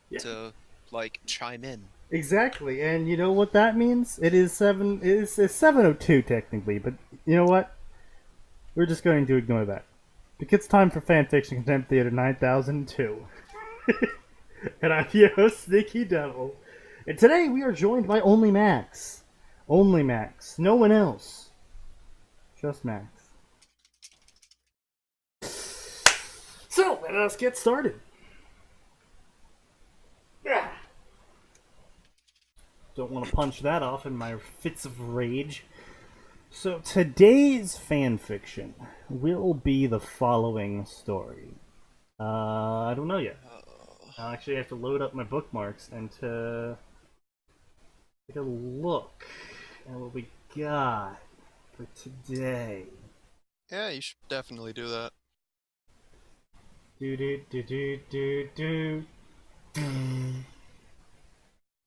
Yeah, to like chime in. exactly. And you know what that means? It is seven. It's 7:02 technically, but you know what? We're just going to ignore that. Because it's time for Fanfiction Contempt Theater 9002. And I'm your host, Sneaky Devil. And today we are joined by only Max. Only Max. No one else. Just Max. So, let us get started. Yeah. Don't want to punch that off in my fits of rage. So, today's fanfiction will be the following story. I don't know yet. Uh, I actually have to load up my bookmarks and to take a look at what we got for today. yeah, you should definitely do that. Do do do do do do.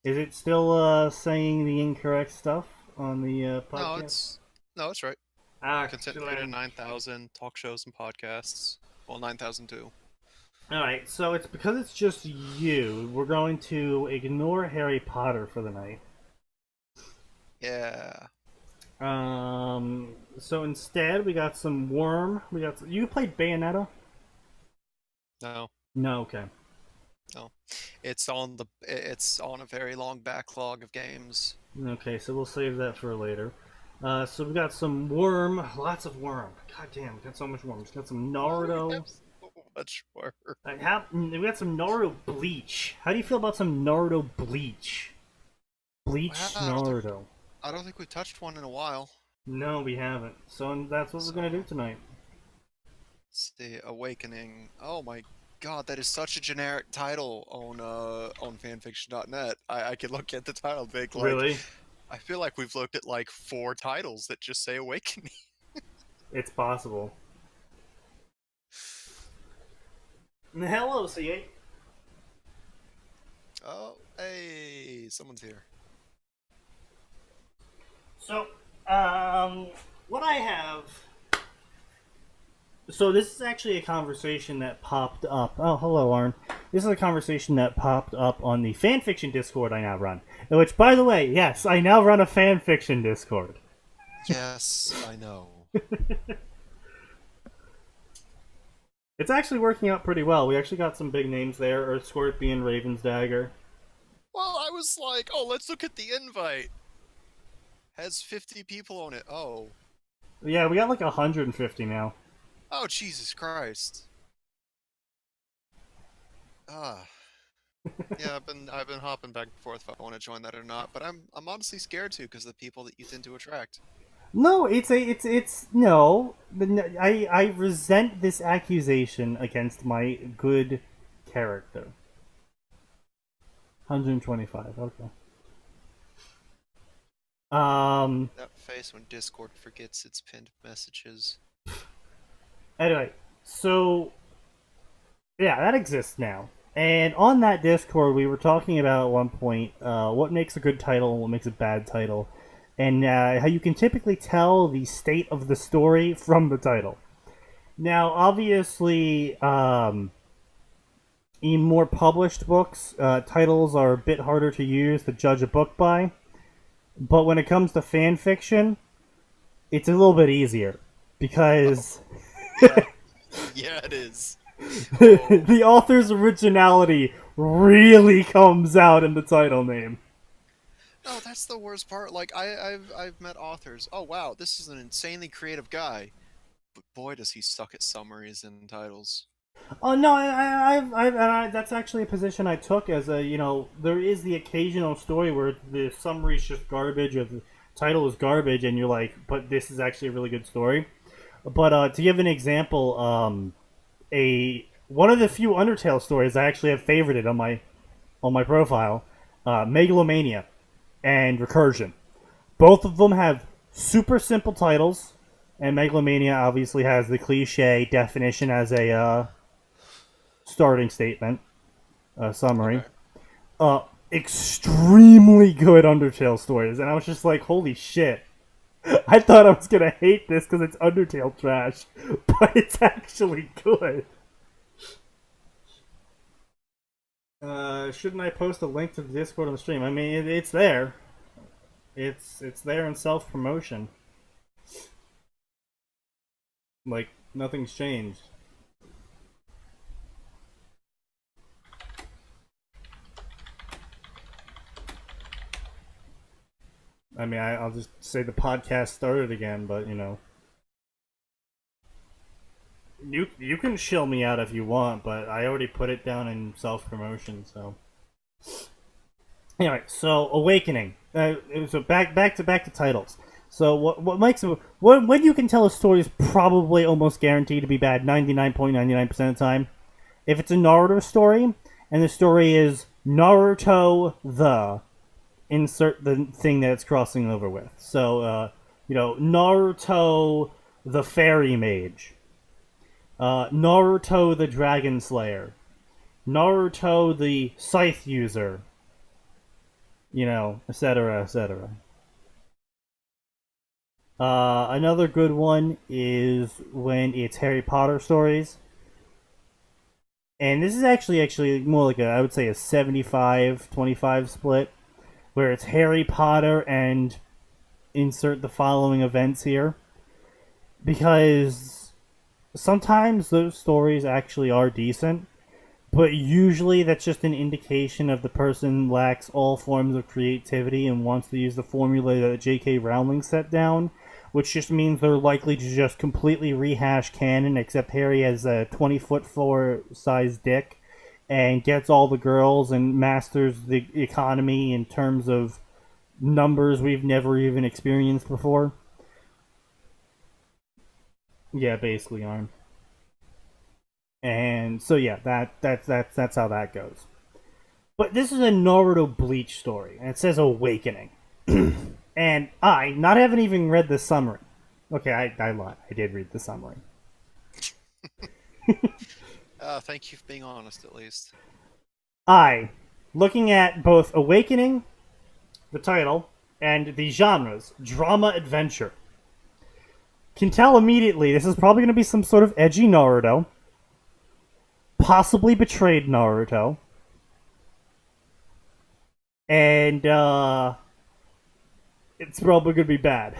Is it still saying the incorrect stuff on the No, podcast? it's right. Content Theater Excellent. 9000, talk shows and podcasts. Well, 9002. All right, so it's because it's just you. We're going to ignore Harry Potter for the night. Yeah. So instead, we got some Worm. You played Bayonetta? No, No, okay. no. It's on a very long backlog of games. Okay, so we'll save that for later. So we got some Worm, lots of Worm. God damn, we got so much Worm. We got some We Naruto. have so much work. We got some Naruto Bleach. How do you feel about some Naruto Bleach? Wow, Bleach Naruto. I don't think we touched one in a while. No, we haven't. So that's what we're gonna do So, tonight. let's see, Awakening. Oh my god, that is such a generic title on fanfiction.net. I could look at the title and think like, Really? I feel like we've looked at like four titles that just say Awakening. It's possible. Hello, C8. Oh, hey, someone's here. So, what I have. So this is actually a conversation that popped up. Oh, hello, Arn. This is a conversation that popped up on the fanfiction Discord I now run. Which, by the way, yes, I now run a fanfiction Discord. Yes, I know. It's actually working out pretty well. We actually got some big names there: Earth Scorpion, Raven's Dagger. Well, I was like, oh, let's look at the invite. Has 50 people on it. Oh. Yeah, we got like 150 now. Oh, Jesus Christ. Ah. Yeah, I've been hopping back and forth if I want to join that or not, but I'm honestly scared to because of the people that you tend to attract. No, it's no. I resent this accusation against my good character. 125. Okay. Um. That face when Discord forgets its pinned messages. Anyway, so yeah, that exists now. And on that Discord, we were talking about at one point what makes a good title and what makes a bad title, and how you can typically tell the state of the story from the title. Now, obviously, in more published books, titles are a bit harder to use to judge a book by. But when it comes to fan fiction, it's a little bit easier Oh, because yeah. Yeah, it is. Oh. the author's originality really comes out in the title name. No, that's the worst part. Like I've met authors. Oh wow, this is an insanely creative guy. But boy does he suck at summaries and titles. Oh no, that's actually a position I took as a there is the occasional story where the summary's just garbage or the title is garbage, and you're like, but this is actually a really good story. But to give an example, a one of the few Undertale stories I actually have favorited on my profile, Megalomania and Recursion. Both of them have super simple titles, and Megalomania obviously has the cliche definition as a starting statement, summary. Okay. Uh, Extremely good Undertale stories, and I was just like, holy shit. I thought I was gonna hate this because it's Undertale trash, but it's actually good. Shouldn't I post a link to the Discord on the stream? I mean, it's there. It's there in self promotion. Like nothing's changed. I mean, I'll just say the podcast started again, but you know, you can shill me out if you want, but I already put it down in self promotion. So anyway, so Awakening. So back to titles. So what makes when you can tell a story is probably almost guaranteed to be bad 99.99% of the time. If it's a Naruto story and the story is Naruto the insert the thing that it's crossing over with. So Naruto the fairy mage, Naruto the dragon slayer, Naruto the scythe user, etc., etc. Another good one is when it's Harry Potter stories. And this is actually more like I would say a 75-25 split, where it's Harry Potter and insert the following events here. Because sometimes those stories actually are decent, but usually that's just an indication of the person lacks all forms of creativity and wants to use the formula that J.K. Rowling set down, which just means they're likely to just completely rehash canon, except Harry has a 20-foot-4 size dick and gets all the girls and masters the economy in terms of numbers we've never even experienced before. Yeah, basically, Arm. And so yeah, that's how that goes. But this is a Naruto Bleach story, and it says Awakening. And I, not having even read the summary. Okay, I lied. I did read the summary. Thank you for being honest, at least. I, looking at both Awakening, the title, and the genres, drama adventure, can tell immediately this is probably going to be some sort of edgy Naruto, possibly betrayed Naruto, and it's probably going to be bad.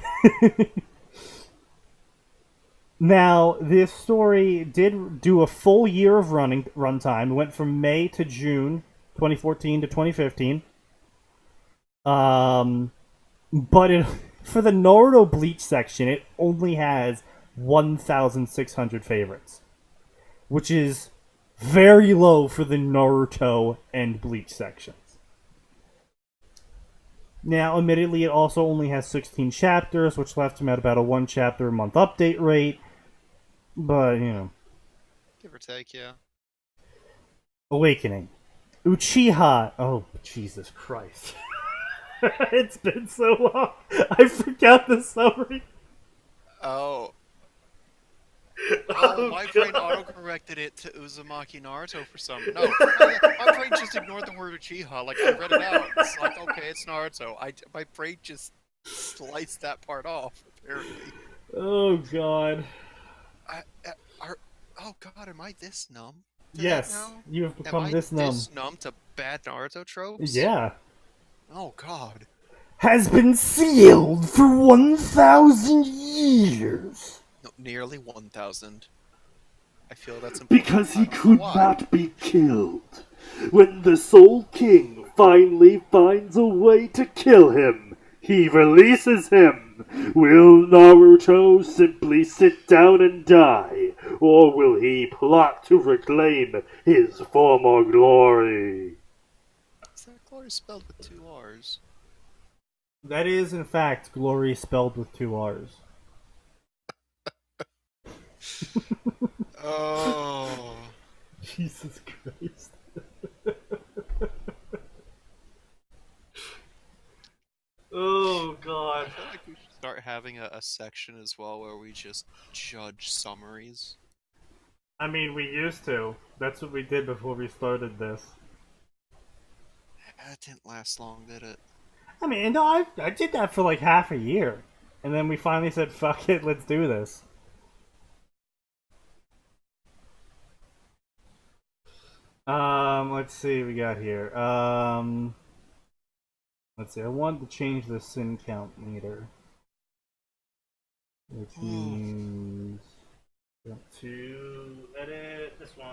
Now, this story did do a full year of runtime. It went from May to June 2014 to 2015. But for the Naruto Bleach section, it only has 1,600 favorites, which is very low for the Naruto and Bleach sections. Now, admittedly, it also only has 16 chapters, which left him at about a 1 chapter a month update rate. But, Give or take, yeah. Awakening. Uchiha. Oh, Jesus Christ. It's been so long. I forgot the summary. Oh. Oh, my God. brain auto-corrected it to Uzumaki Naruto for some... No, my brain just ignored the word Uchiha. Like, I read it out. It's like, okay, it's Naruto. My brain just sliced that part off, apparently. Oh, God. Oh, God, am I this numb? Yes, now? you have become this Am I numb. this numb to bad Naruto tropes? Yeah. Oh, God. Has been sealed for 1,000 years. No, nearly 1,000. I feel that's important. Because he could not be killed. When the Soul King finally finds a way to kill him, he releases him. Will Naruto simply sit down and die, or will he plot to reclaim his former glory? Is that glory spelled with 2 R's? That is, in fact, glory spelled with 2 R's. Oh. Jesus Christ. Oh, God. I feel like we should start having a section as well where we just judge summaries. I mean, we used to. That's what we did before we started this. That didn't last long, did it? I mean, no, I did that for like half a year. And then we finally said, fuck it, let's do this. Let's see what we got here. Let's see. I wanted to change the sin count meter, which means to edit this one.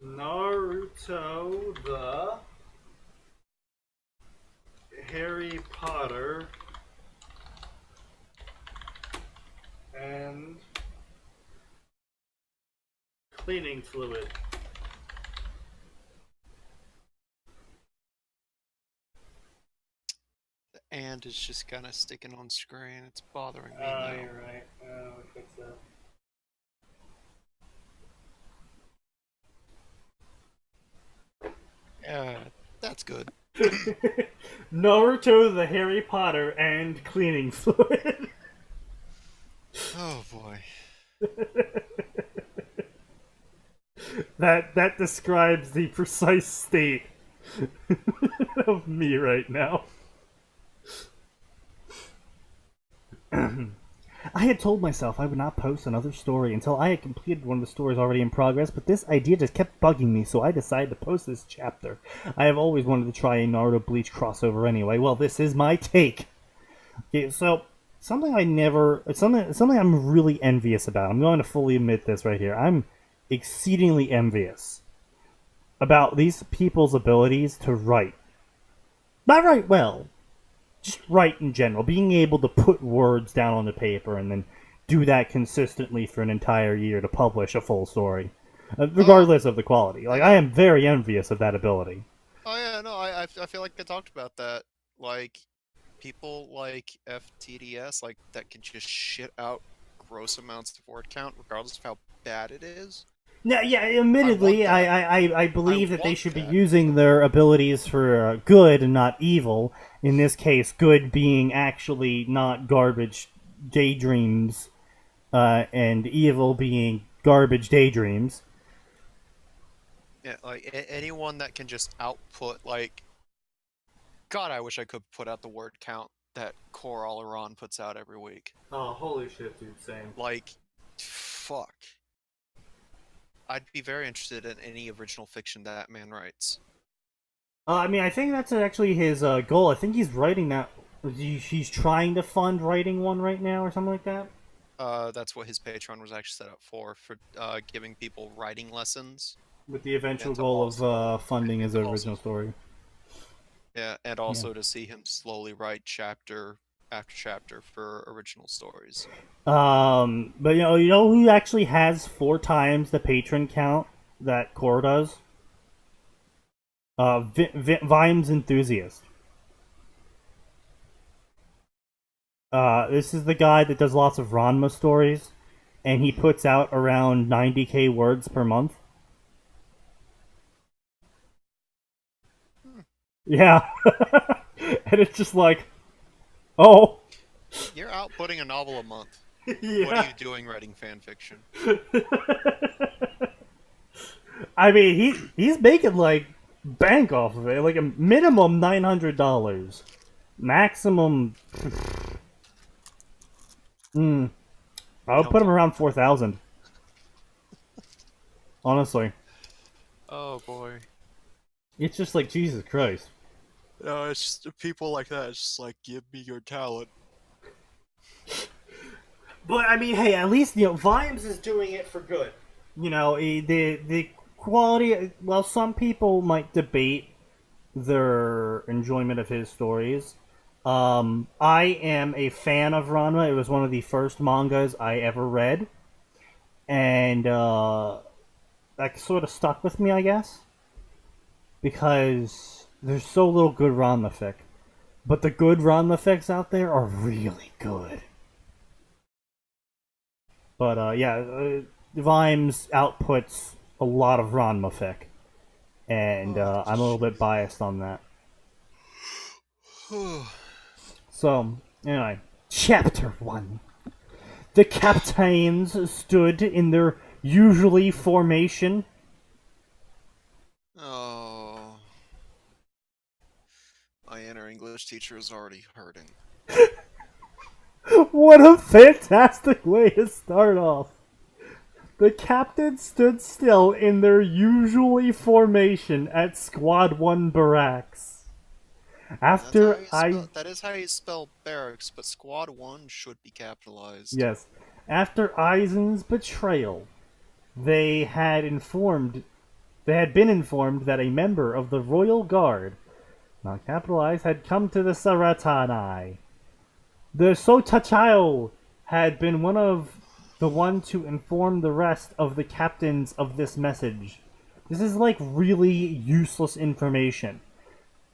Naruto the Harry Potter and cleaning fluid. The and is just kind of sticking on screen. It's bothering me Oh, now. you're right. I'll fix that. Yeah, that's good. Naruto the Harry Potter and cleaning fluid. Oh boy. That describes the precise state of me right now. I had told myself I would not post another story until I had completed one of the stories already in progress, but this idea just kept bugging me, so I decided to post this chapter. I have always wanted to try a Naruto Bleach crossover anyway. Well, this is my take. Okay, so something I'm really envious about. I'm going to fully admit this right here. I'm exceedingly envious about these people's abilities to write. Not write well, just write in general. Being able to put words down on the paper and then do that consistently for an entire year to publish a full story, regardless of the quality. Like, I am very envious of that ability. Oh yeah, no, I feel like I talked about that. Like, people like FTDS, like, that can just shit out gross amounts of word count, regardless of how bad it is. No, yeah, admittedly, I I believe that they want should be that. using their abilities for good and not evil. In this case, good being actually not garbage daydreams, and evil being garbage daydreams. Yeah, like, anyone that can just output, like... God, I wish I could put out the word count that Core Alaran puts out every week. Oh, holy shit, dude, same. Like, fuck. I'd be very interested in any original fiction that man writes. I mean, I think that's actually his goal. I think he's writing that. He's trying to fund writing one right now or something like that. That's what his Patreon was actually set up for giving people writing lessons. With the eventual And to goal also- of funding his and also- original story. Yeah, and also to see him slowly write chapter after chapter for original stories. But you know who actually has 4 times the patron count that Core does? Vimes Enthusiast. This is the guy that does lots of Ranma stories, and he puts out around 90k words per month. Yeah. And it's just like, oh. You're outputting a novel a month. Yeah. What are you doing writing fan fiction? I mean, he's making like bank off of it, like a minimum $900, maximum. I would put him around 4,000. Honestly, Oh boy. it's just like Jesus Christ. No, it's just people like that. It's just like, give me your talent. But I mean, hey, at least Vimes is doing it for good. The quality. Well, some people might debate their enjoyment of his stories. I am a fan of Ranma. It was one of the first mangas I ever read, and that sort of stuck with me, I guess, because there's so little good Ranma fic, but the good Ranma fics out there are really good. But Vimes outputs a lot of Ranma fic, and I'm a little bit biased on that. So, anyway, Chapter 1. The captains stood in their usually formation. Oh. English teacher is already hurting. What a fantastic way to start off. The captain stood still in their usually formation at Squad 1 barracks. After That is how you spell barracks, but Squad 1 should be capitalized. Yes. After Eisen's betrayal, they had been informed that a member of the Royal Guard, not capitalized, had come to the Saratanai. The Sotachao had been the one to inform the rest of the captains of this message. This is like really useless information.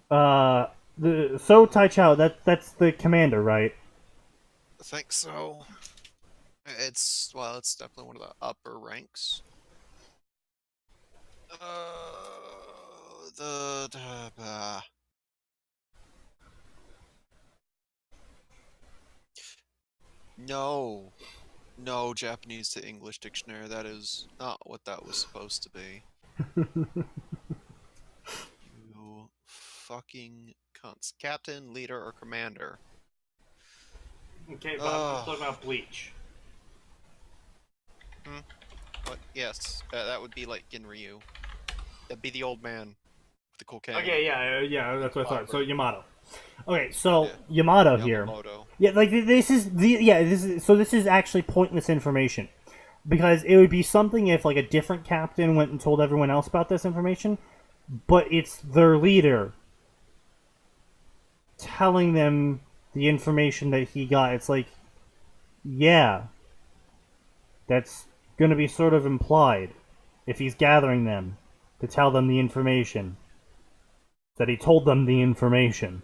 The Sotachao, that's the commander, right? I think so. It's definitely one of the upper ranks. No Japanese to English dictionary. That is not what that was supposed to be. You fucking cunts. Captain, leader, or commander? Okay, but I'm talking about Bleach. But yes, that would be like Ginryu. That'd be the old man with the cool cane. Okay, yeah, that's what I thought. So Yamato. Okay, so Yamato here. Yeah, like this is actually pointless information, because it would be something if like a different captain went and told everyone else about this information, but it's their leader telling them the information that he got. It's like, yeah, that's going to be sort of implied if he's gathering them to tell them the information, that he told them the information.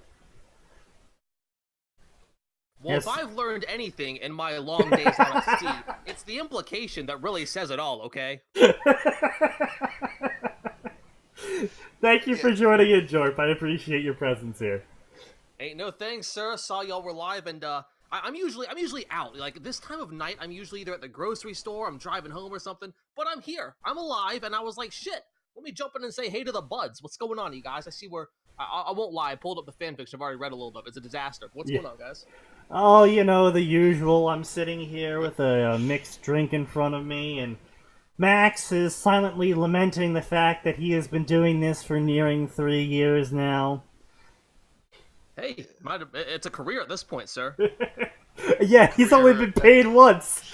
Well, Yes. if I've learned anything in my long days on at sea, it's the implication that really says it all, okay? Thank you for joining in, Jorp. I appreciate your presence here. Ain't no thanks, sir. Saw y'all were live, and I'm usually out. Like this time of night, I'm usually either at the grocery store, I'm driving home or something. But I'm here. I'm alive, and I was like, shit. Let me jump in and say hey to the buds. What's going on, you guys? I see where I won't lie. I pulled up the fanfiction. I've already read a little bit. It's a disaster. What's going on, guys? Oh, you know, the usual. I'm sitting here with a mixed drink in front of me, and Max is silently lamenting the fact that he has been doing this for nearing 3 years now. Hey, it's a career at this point, sir. Yeah, he's only been paid once.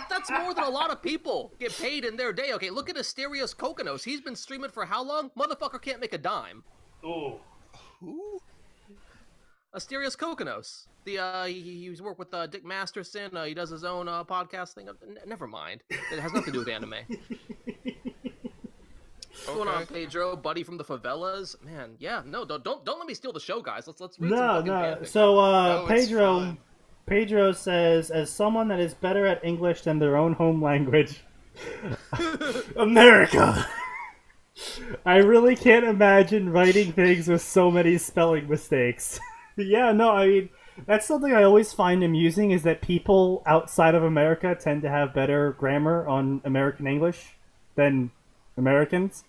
That's more than a lot of people get paid in their day. Okay, look at Asterios Kokonos. He's been streaming for how long? Motherfucker can't make a dime. Oh. Who? Asterios Kokonos. He's worked with Dick Masterson. He does his own podcast thing. Never mind. It has nothing to do with anime. What's going on, Pedro? Buddy from the favelas? Man, yeah, no, don't let me steal the show, guys. Let's read some fucking fanfic. So, Pedro says, as someone that is better at English than their own home language, America, I really can't imagine writing things with so many spelling mistakes. Yeah, no, I mean, that's something I always find amusing, is that people outside of America tend to have better grammar on American English than Americans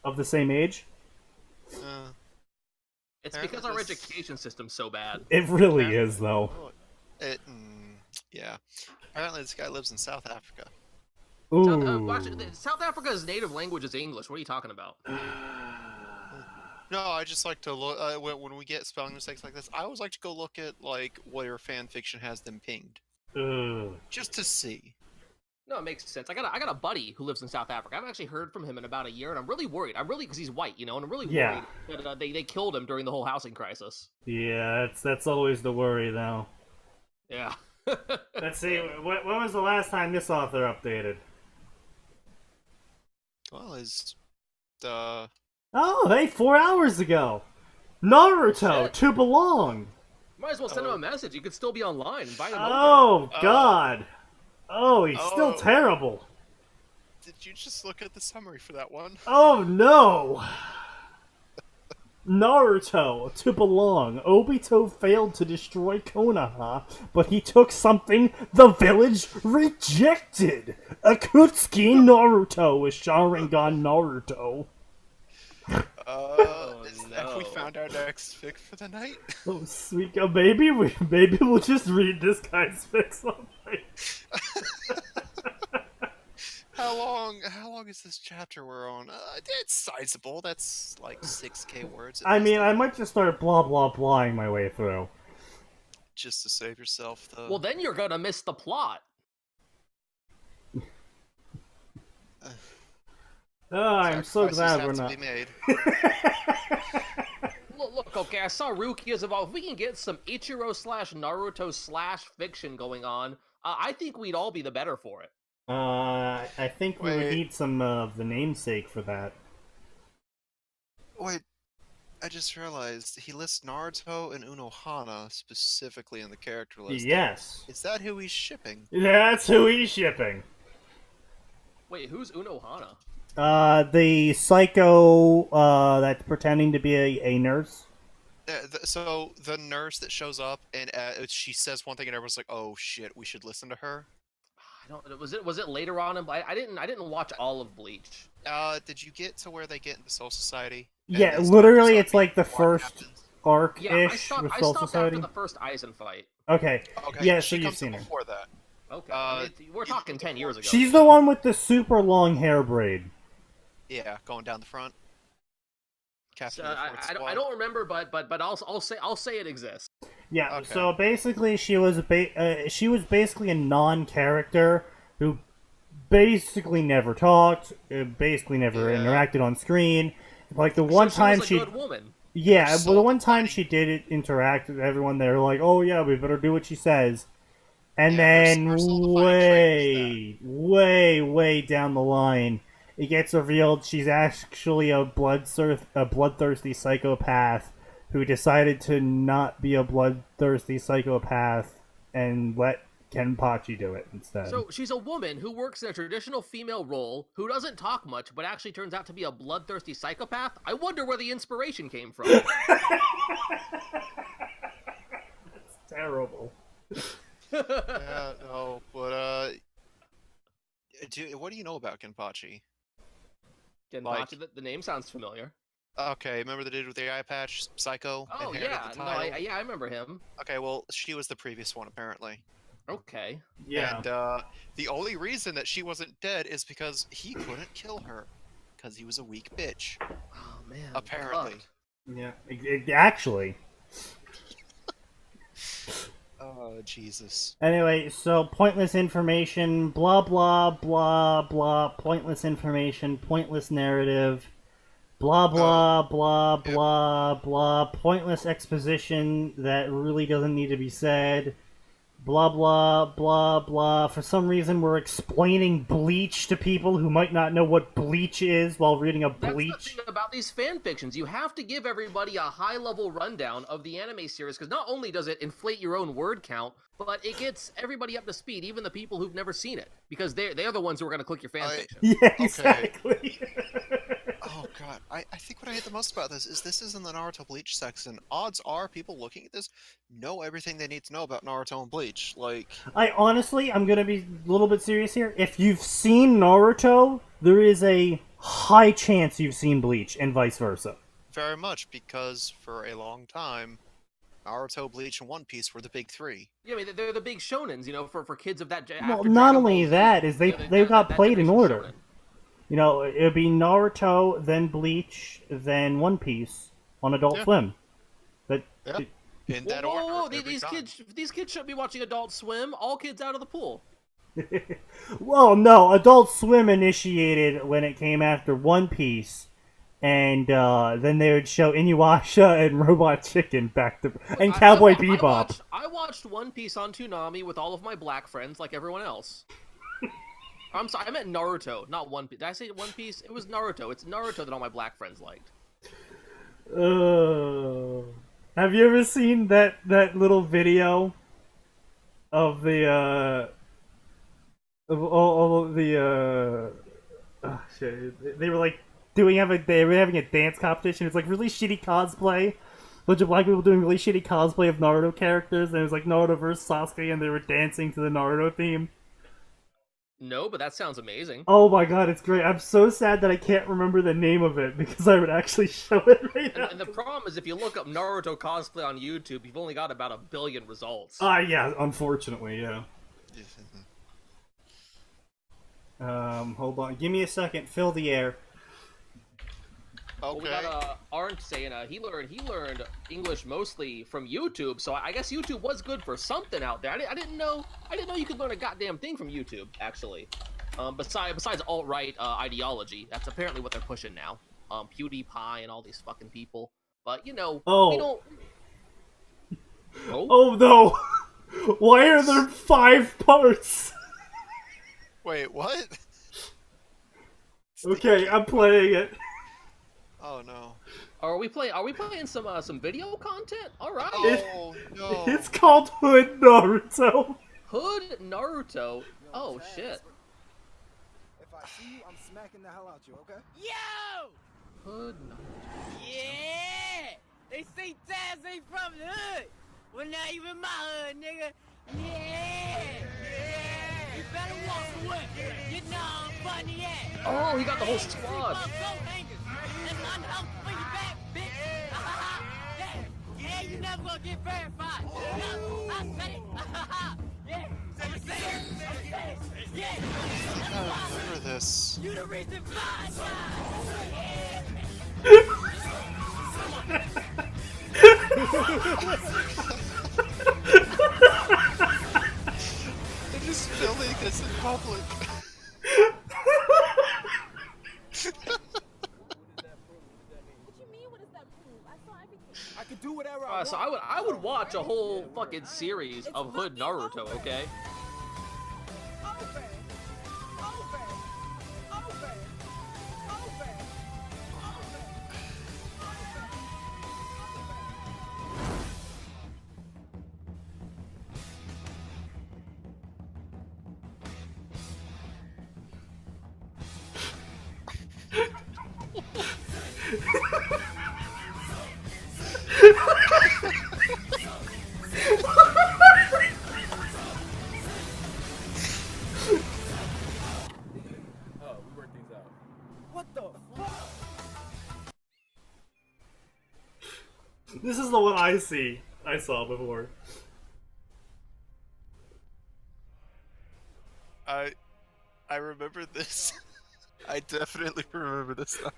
of the same age. It's because our education system's so bad. It really is, though. Yeah. Apparently this guy lives in South Africa. Ooh. Actually, South Africa's native language is English. What are you talking about? No, I just like to look when we get spelling mistakes like this. I always like to go look at like where fanfiction has them pinged, just to see. No, it makes sense. I got a buddy who lives in South Africa. I haven't actually heard from him in about a year, and I'm really worried. Because he's white, and I'm really worried that they killed him during the whole housing crisis. Yeah, that's always the worry, though. Yeah. Let's see. When was the last time this author updated? Well, Oh, hey, 4 hours ago. Naruto, Shit. to belong. Might as well send him a message. He could still be online. Invite him Oh, God. Oh, he's still terrible. Did you just look at the summary for that one? Oh, no. Naruto, to belong. Obito failed to destroy Konoha, but he took something the village rejected. Akutsuki Naruto is Sharingan Naruto. Oh, no. Have we found our next fic for the night? Oh, sweet. Maybe we'll just read this guy's fics all night. How long is this chapter we're on? It's sizable. That's like 6K words. I mean, I might just start blah blah blahing my way through. Just to save yourself the. Well, then you're gonna miss the plot. Oh, I'm so glad we're not. To be made. Look, okay, I saw Rukia's about. If we can get some Ichiro / Naruto / fiction going on, I think we'd all be the better for it. I think we would need some of the namesake for that. Wait, I just realized he lists Naruto and Unohana specifically in the character list. Yes. Is that who he's shipping? That's who he's shipping. Wait, who's Unohana? The psycho, that's pretending to be a nurse. So the nurse that shows up and she says one thing and everyone's like, "Oh shit, we should listen to her." I don't. Was it later on? I didn't watch all of Bleach. Did you get to where they get into Soul Society? Yeah, literally, it's like the first arc-ish Yeah, with I Soul stopped Society. after the first Aizen fight. Okay. Yeah, so she you've comes seen in her. before that. Okay, we're talking 10 years ago. She's the one with the super long hair braid. Yeah, going down the front. Captain I don't remember, but I'll say it exists. Yeah. Okay. So basically, she was basically a non-character who basically never talked, basically never interacted on screen. Like the one time she was a good woman. Yeah, well, the one time she did interact with everyone, they were like, "Oh yeah, we better do what she says." And then way down the line, it gets revealed she's actually a bloodthirsty psychopath who decided to not be a bloodthirsty psychopath and let Kenpachi do it instead. So she's a woman who works in a traditional female role, who doesn't talk much, but actually turns out to be a bloodthirsty psychopath? I wonder where the inspiration came from. That's terrible. Yeah, no, but what do you know about Kenpachi? Kenpachi, the name sounds familiar. Okay, remember the dude with the eye patch, Psycho? Oh and hair yeah, at the no, title? I remember him. Okay, well, she was the previous one apparently. Okay. Yeah. And the only reason that she wasn't dead is because he couldn't kill her, because he was a weak bitch. Oh man. Apparently. fuck. Yeah, actually. Oh, Jesus. Anyway, so pointless information, blah blah blah blah, pointless information, pointless narrative, blah blah blah blah blah, pointless exposition that really doesn't need to be said, blah blah blah blah. For some reason, we're explaining Bleach to people who might not know what Bleach is while reading a Bleach. That's the thing about these fan fictions. You have to give everybody a high-level rundown of the anime series, because not only does it inflate your own word count, but it gets everybody up to speed, even the people who've never seen it, because they're the ones who are going to click your fan fiction. Yeah, exactly. Oh, God. I think what I hate the most about this is in the Naruto Bleach section. Odds are people looking at this know everything they need to know about Naruto and Bleach. Like, I'm gonna be a little bit serious here. If you've seen Naruto, there is a high chance you've seen Bleach, and vice versa. very much, because for a long time, Naruto, Bleach, and One Piece were the big three. Yeah, I mean, they're the big shonens, for kids of that. Well, after not Dragon only Ball Z. that, is they got that played in generation order. shonen. You know, it'd be Naruto, then Bleach, then One Piece on Adult Swim. But Yeah. In that Whoa, order. whoa, every these time. kids shouldn't be watching Adult Swim. All kids out of the pool. well, no, Adult Swim initiated when it came after One Piece, and then they would show Inuyasha and Robot Chicken back to and Cowboy Bebop. I watched One Piece on Toonami with all of my black friends, like everyone else. I'm sorry, I meant Naruto, not One Piece. Did I say One Piece? It was Naruto. It's Naruto that all my black friends liked. Have you ever seen that little video of the of all of the oh shit, they were like they were having a dance competition. It's like really shitty cosplay. A bunch of black people doing really shitty cosplay of Naruto characters, and it was like Naruto versus Sasuke, and they were dancing to the Naruto theme. No, but that sounds amazing. Oh my god, it's great. I'm so sad that I can't remember the name of it because I would actually show it right now. And the problem is, if you look up Naruto cosplay on YouTube, you've only got about 1 billion results. Yeah, unfortunately, yeah. Hold on. Give me a second. Fill the air. Well, we got Arndt saying he learned English mostly from YouTube, so I guess YouTube was good for something out there. I didn't know you could learn a goddamn thing from YouTube, actually. Besides alt-right ideology, that's apparently what they're pushing now. PewDiePie and all these fucking people. But you know, we don't. Oh no! Why are there 5 parts? Wait, what? Okay, I'm playing it. Oh no. Are we playing some video content? All right. Oh no. It's called Hood Naruto. Hood Naruto. Oh shit. If I see you, I'm smacking the hell out you, okay? Yo! Hood Naruto. Yeah! They say Taz ain't from the hood. Well, not even my hood, nigga. Yeah! You better walk away. You know I'm funny ass. Oh, he got the whole squad. That's my house for your back, bitch. Yeah, you never gonna get verified. No, I said it. Yeah, I'm saying it. Yeah. I remember this. You the reason why. They're just filming this in public. I can do whatever I want. So I would watch a whole fucking series of Hood Naruto, okay? What the fuck? This is the one I saw before. I remember this. I definitely remember this now.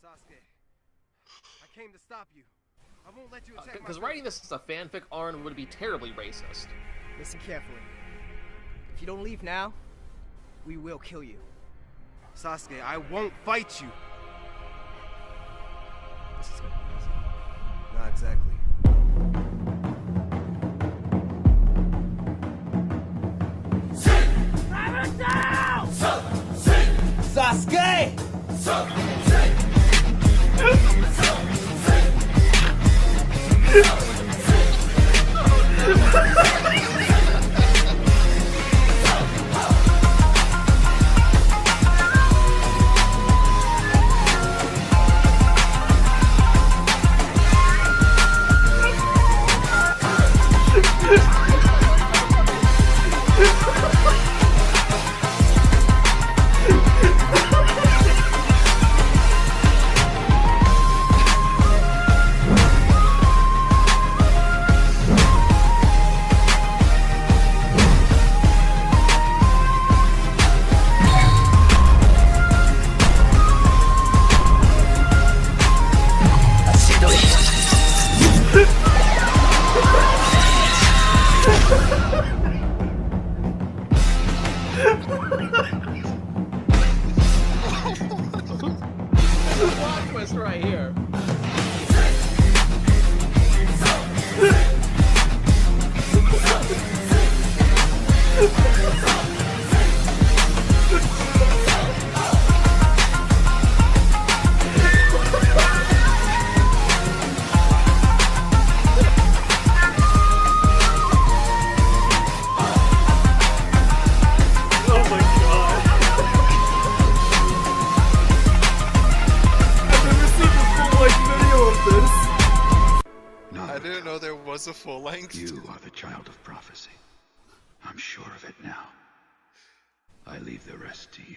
Sasuke, I came to stop you. I won't let you attack my Because writing this as a fanfic, Arn would be terribly racist. Listen carefully. If you don't leave now, we will kill you. Sasuke, I won't fight you. This is gonna be easy. Not exactly. Sasuke! Plot twist right here. Oh my god. I've never seen a full-length video of this. I didn't know there was a full length. You are the child of prophecy. I'm sure of it now. I leave the rest to you.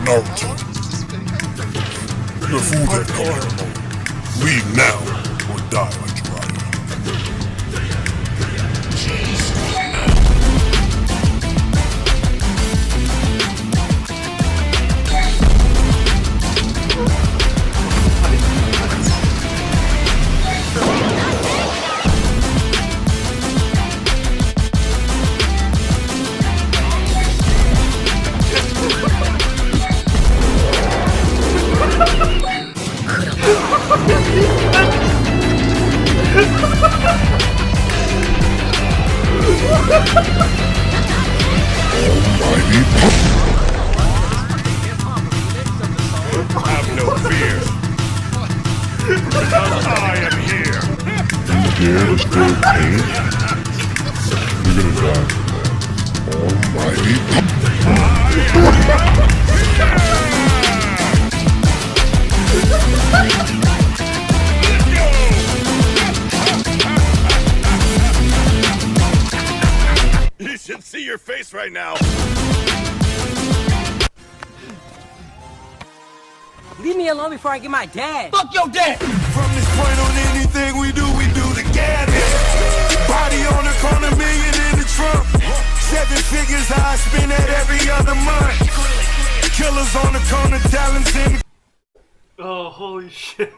Naruto, you're a fool that come here alone. Leave now, or die like Jiraiya. Have no fear. Because I am here. You dare to feel pain? You're gonna die from that. Almighty. You should see your face right now. Leave me alone before I get my dad. Fuck your dad! From this point on, anything we do together. Body on the corner, million in the trunk. 7 figures I spend that every other month. Killers on the corner, talents in. Oh, holy shit.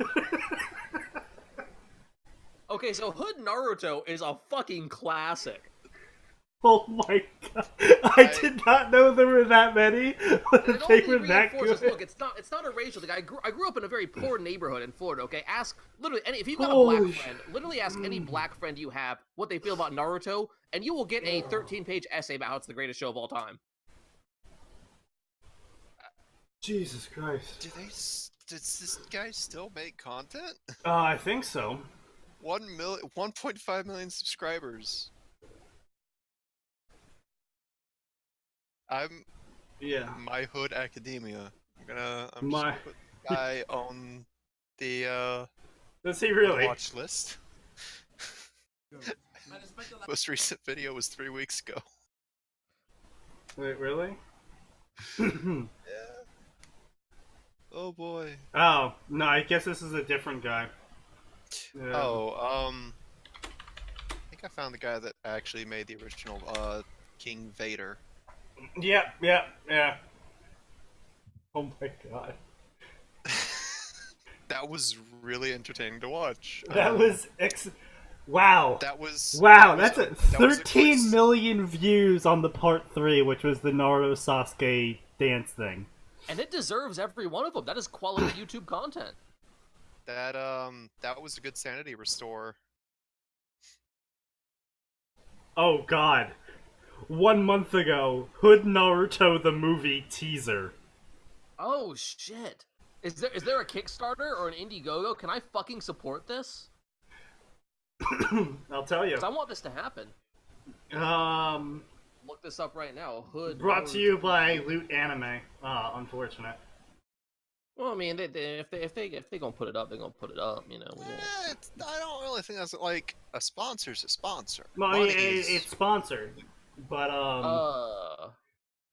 Okay, so Hood Naruto is a fucking classic. Oh my god. I did not know there were that many. It They only were that reinforces, good. look, it's not a racial thing. I grew up in a very poor neighborhood in Florida, okay? Ask, literally, if you've got a Holy black friend, literally ask any black friend you have what they feel about Naruto, and you will get a 13-page essay about how it's the greatest show of all time. Jesus Christ. Does this guy still make content? I think so. 1.5 million subscribers. Yeah. My Hood Academia. I'm just My- gonna put the guy on the Does he really? watch list. Most recent video was 3 weeks ago. Wait, really? Yeah. Oh boy. Oh, no, I guess this is a different guy. Yeah. Oh, I think I found the guy that actually made the original King Vader. Yeah. Oh my god. That was really entertaining to watch. That was wow. That was Wow, that that's was a that was a 13 quick- million views on the part 3, which was the Naruto Sasuke dance thing. And it deserves every one of them. That is quality YouTube content. That was a good sanity restore. Oh god. 1 month ago, Hood Naruto the movie teaser. Oh shit. Is there a Kickstarter or an Indiegogo? Can I fucking support this? I'll tell you. 'Cause I want this to happen. Look this up right now. Hood. Brought to you by Loot Anime. Unfortunate. Well, I mean, if they gonna put it up, they're gonna put it up. You know. I don't really think that's like a sponsor's a sponsor. Well, Money it's sponsored, but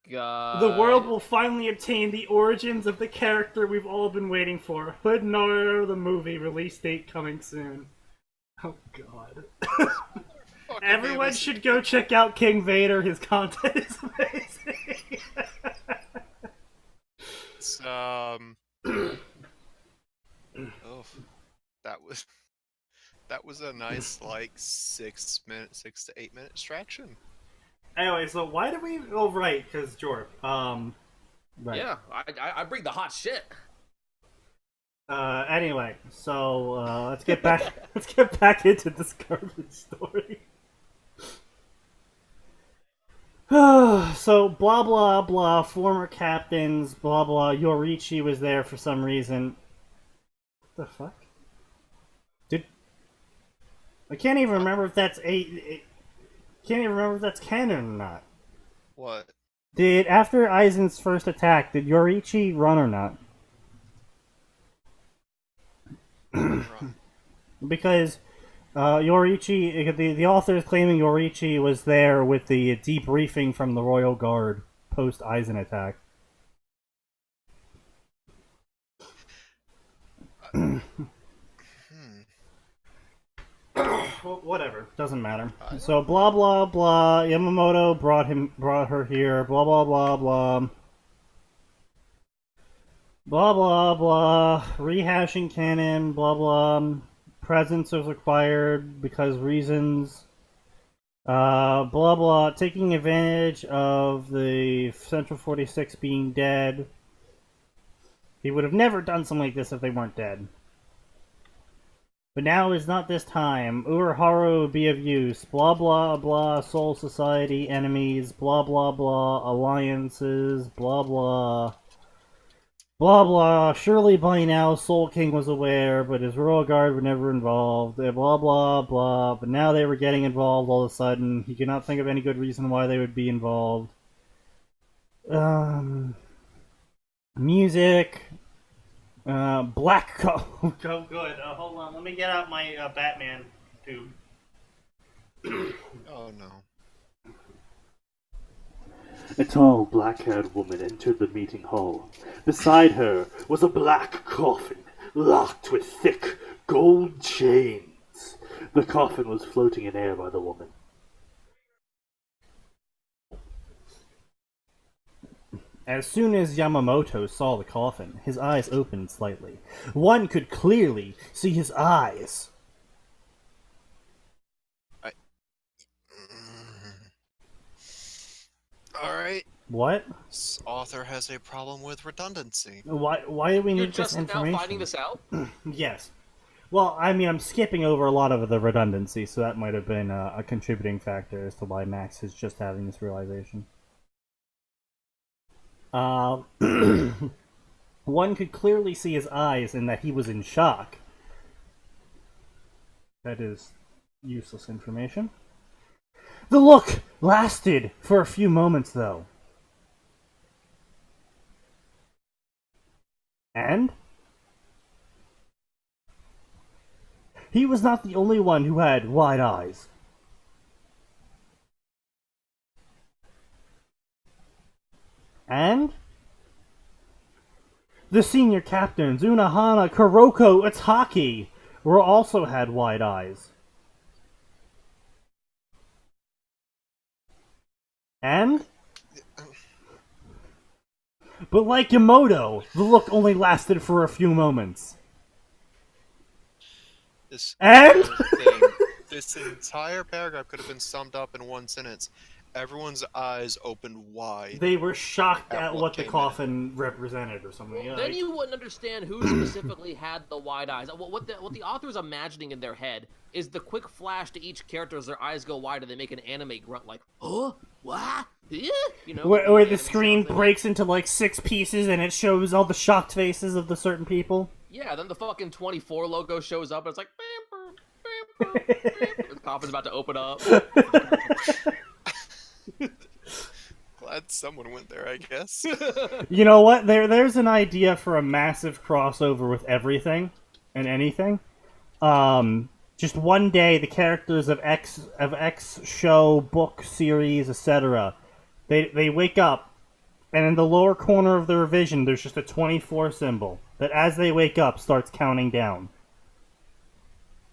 God. the world will finally obtain the origins of the character we've all been waiting for. Hood Naruto the movie, release date coming soon. Oh god. Fucking Everyone famous. should go check out King Vader. His content is amazing. It's, oh, that was a nice like 6 to 8 minute distraction. Anyway, so why did we? Oh, right, because Jorp. Right. Yeah, I bring the hot shit. Anyway, so let's get back. Let's get back into this garbage story. So blah blah blah. Former captains. Blah blah. Yorichi was there for some reason. What the fuck? I can't even remember if that's can't even remember if that's canon or not. What? Did after Aizen's first attack, did Yorichi run or not? Run. Because Yorichi, the author is claiming Yorichi was there with the debriefing from the Royal Guard post Aizen attack. Well, whatever, doesn't matter. So blah blah blah. Yamamoto brought her here. Blah blah blah blah. Blah blah blah. Rehashing canon. Blah blah. Presence was required because reasons. Blah blah. Taking advantage of the Central 46 being dead. He would have never done something like this if they weren't dead. But now is not this time. Uruharu be of use. Blah blah blah. Soul Society enemies. Blah blah blah. Alliances. Blah blah. Blah blah. Surely by now Soul King was aware, but his Royal Guard were never involved. Blah blah blah. But now they were getting involved all of a sudden. He could not think of any good reason why they would be involved. Music. Black oh good. Hold on, let me get out my Batman tube. Oh no. A tall, black-haired woman entered the meeting hall. Beside her was a black coffin, locked with thick gold chains. The coffin was floating in air by the woman. As soon as Yamamoto saw the coffin, his eyes opened slightly. One could clearly see his eyes. Alright. What? This author has a problem with redundancy. Why do we You're need this just information? now finding this out? Yes. Well, I mean, I'm skipping over a lot of the redundancy, so that might have been a contributing factor as to why Max is just having this realization. One could clearly see his eyes in that he was in shock. That is useless information. The look lasted for a few moments, though. And? He was not the only one who had wide eyes. And? The senior captains, Unohana, Kuroko, Itaki, were also had wide eyes. And? But like Yamoto, the look only lasted for a few moments. This And? this entire paragraph could have been summed up in one sentence. Everyone's eyes opened wide. They were shocked At at what what the came coffin represented or something. Well, Yeah, then you wouldn't understand who specifically had the wide eyes. What the author's imagining in their head is the quick flash to each character as their eyes go wide and they make an anime grunt like, "Oh, what?" Yeah? You know, where the screen breaks into like 6 pieces and it shows all the shocked faces of the certain people. Yeah, then the fucking 24 logo shows up and it's like, bam, bam, bam, bam. The coffin's about to open up. Glad someone went there, I guess. You know what? There's an idea for a massive crossover with everything and anything. Just one day, the characters of X show, book, series, etc. They wake up, and in the lower corner of their vision, there's just a 24 symbol that, as they wake up, starts counting down.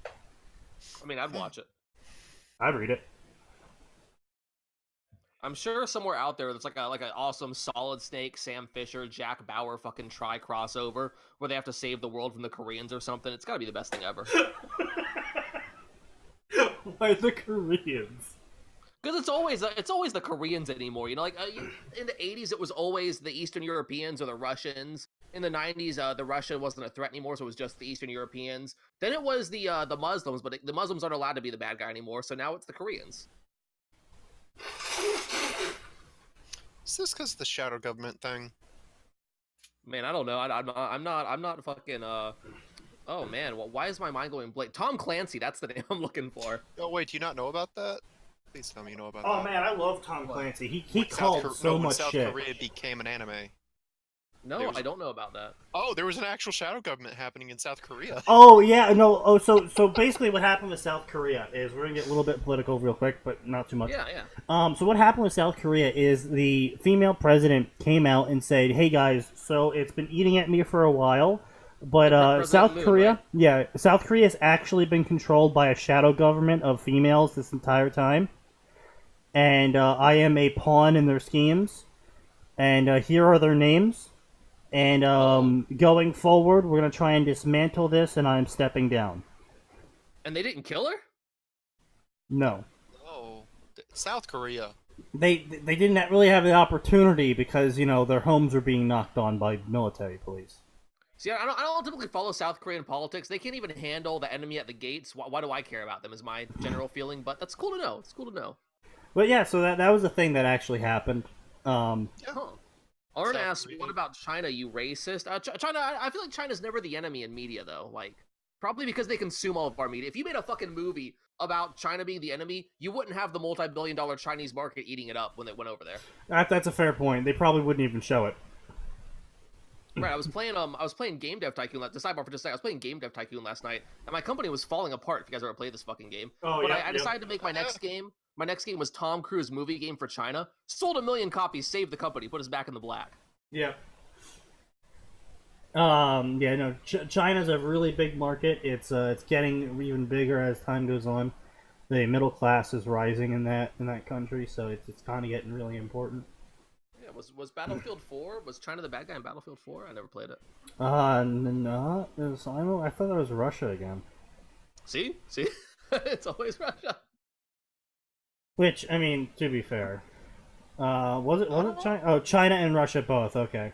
I mean, I'd watch it. I'd read it. I'm sure somewhere out there that's like an awesome Solid Snake, Sam Fisher, Jack Bauer fucking try crossover where they have to save the world from the Koreans or something. It's gotta be the best thing ever. Why the Koreans? Because it's always the Koreans anymore. You know, like in the 80s, it was always the Eastern Europeans or the Russians. In the 90s, the Russia wasn't a threat anymore, so it was just the Eastern Europeans. Then it was the Muslims, but the Muslims aren't allowed to be the bad guy anymore, so now it's the Koreans. Is this because of the shadow government thing? Man, I don't know. I'm not fucking. Oh man, well, why is my mind going blank? Tom Clancy, that's the name I'm looking for. Oh wait, do you not know about that? Please tell me you know about that. Oh man, I love Tom Clancy. He When called so much South shit. Korea became an anime. No, I don't know about that. Oh, there was an actual shadow government happening in South Korea. Oh yeah, no. Oh, so basically, what happened with South Korea is we're gonna get a little bit political real quick, but not too much. Yeah. So what happened with South Korea is the female president came out and said, "Hey guys, so it's been eating at me for a while, but South Korea, yeah, South Korea has actually been controlled by a shadow government of females this entire time, and I am a pawn in their schemes, and here are their names." And going forward, we're going to try and dismantle this, and I'm stepping down. And they didn't kill her? No. Oh, South Korea. They didn't really have the opportunity because, you know, their homes are being knocked on by military police. See, I don't typically follow South Korean politics. They can't even handle the enemy at the gates. Why do I care about them is my general feeling, but that's cool to know. It's cool to know. But yeah, so that was the thing that actually happened. Arn asks, what about China, you racist? China, I feel like China's never the enemy in media, though. Like, probably because they consume all of our media. If you made a fucking movie about China being the enemy, you wouldn't have the multi-billion-dollar Chinese market eating it up when they went over there. That's a fair point. They probably wouldn't even show it. Right, I was playing Game Dev Tycoon. To sidebar for just a second, I was playing Game Dev Tycoon last night, and my company was falling apart. If you guys ever played this fucking game, I decided to make my next game. My next game was Tom Cruise movie game for China. Sold 1 million copies, saved the company, put us back in the black. Yeah. China's a really big market. It's getting even bigger as time goes on. The middle class is rising in that country, so it's kind of getting really important. Yeah, was Battlefield 4? Was China the bad guy in Battlefield 4? I never played it. No, I thought that was Russia again. See, it's always Russia. Which, I mean, to be fair, was it China? Oh, China and Russia both. Okay.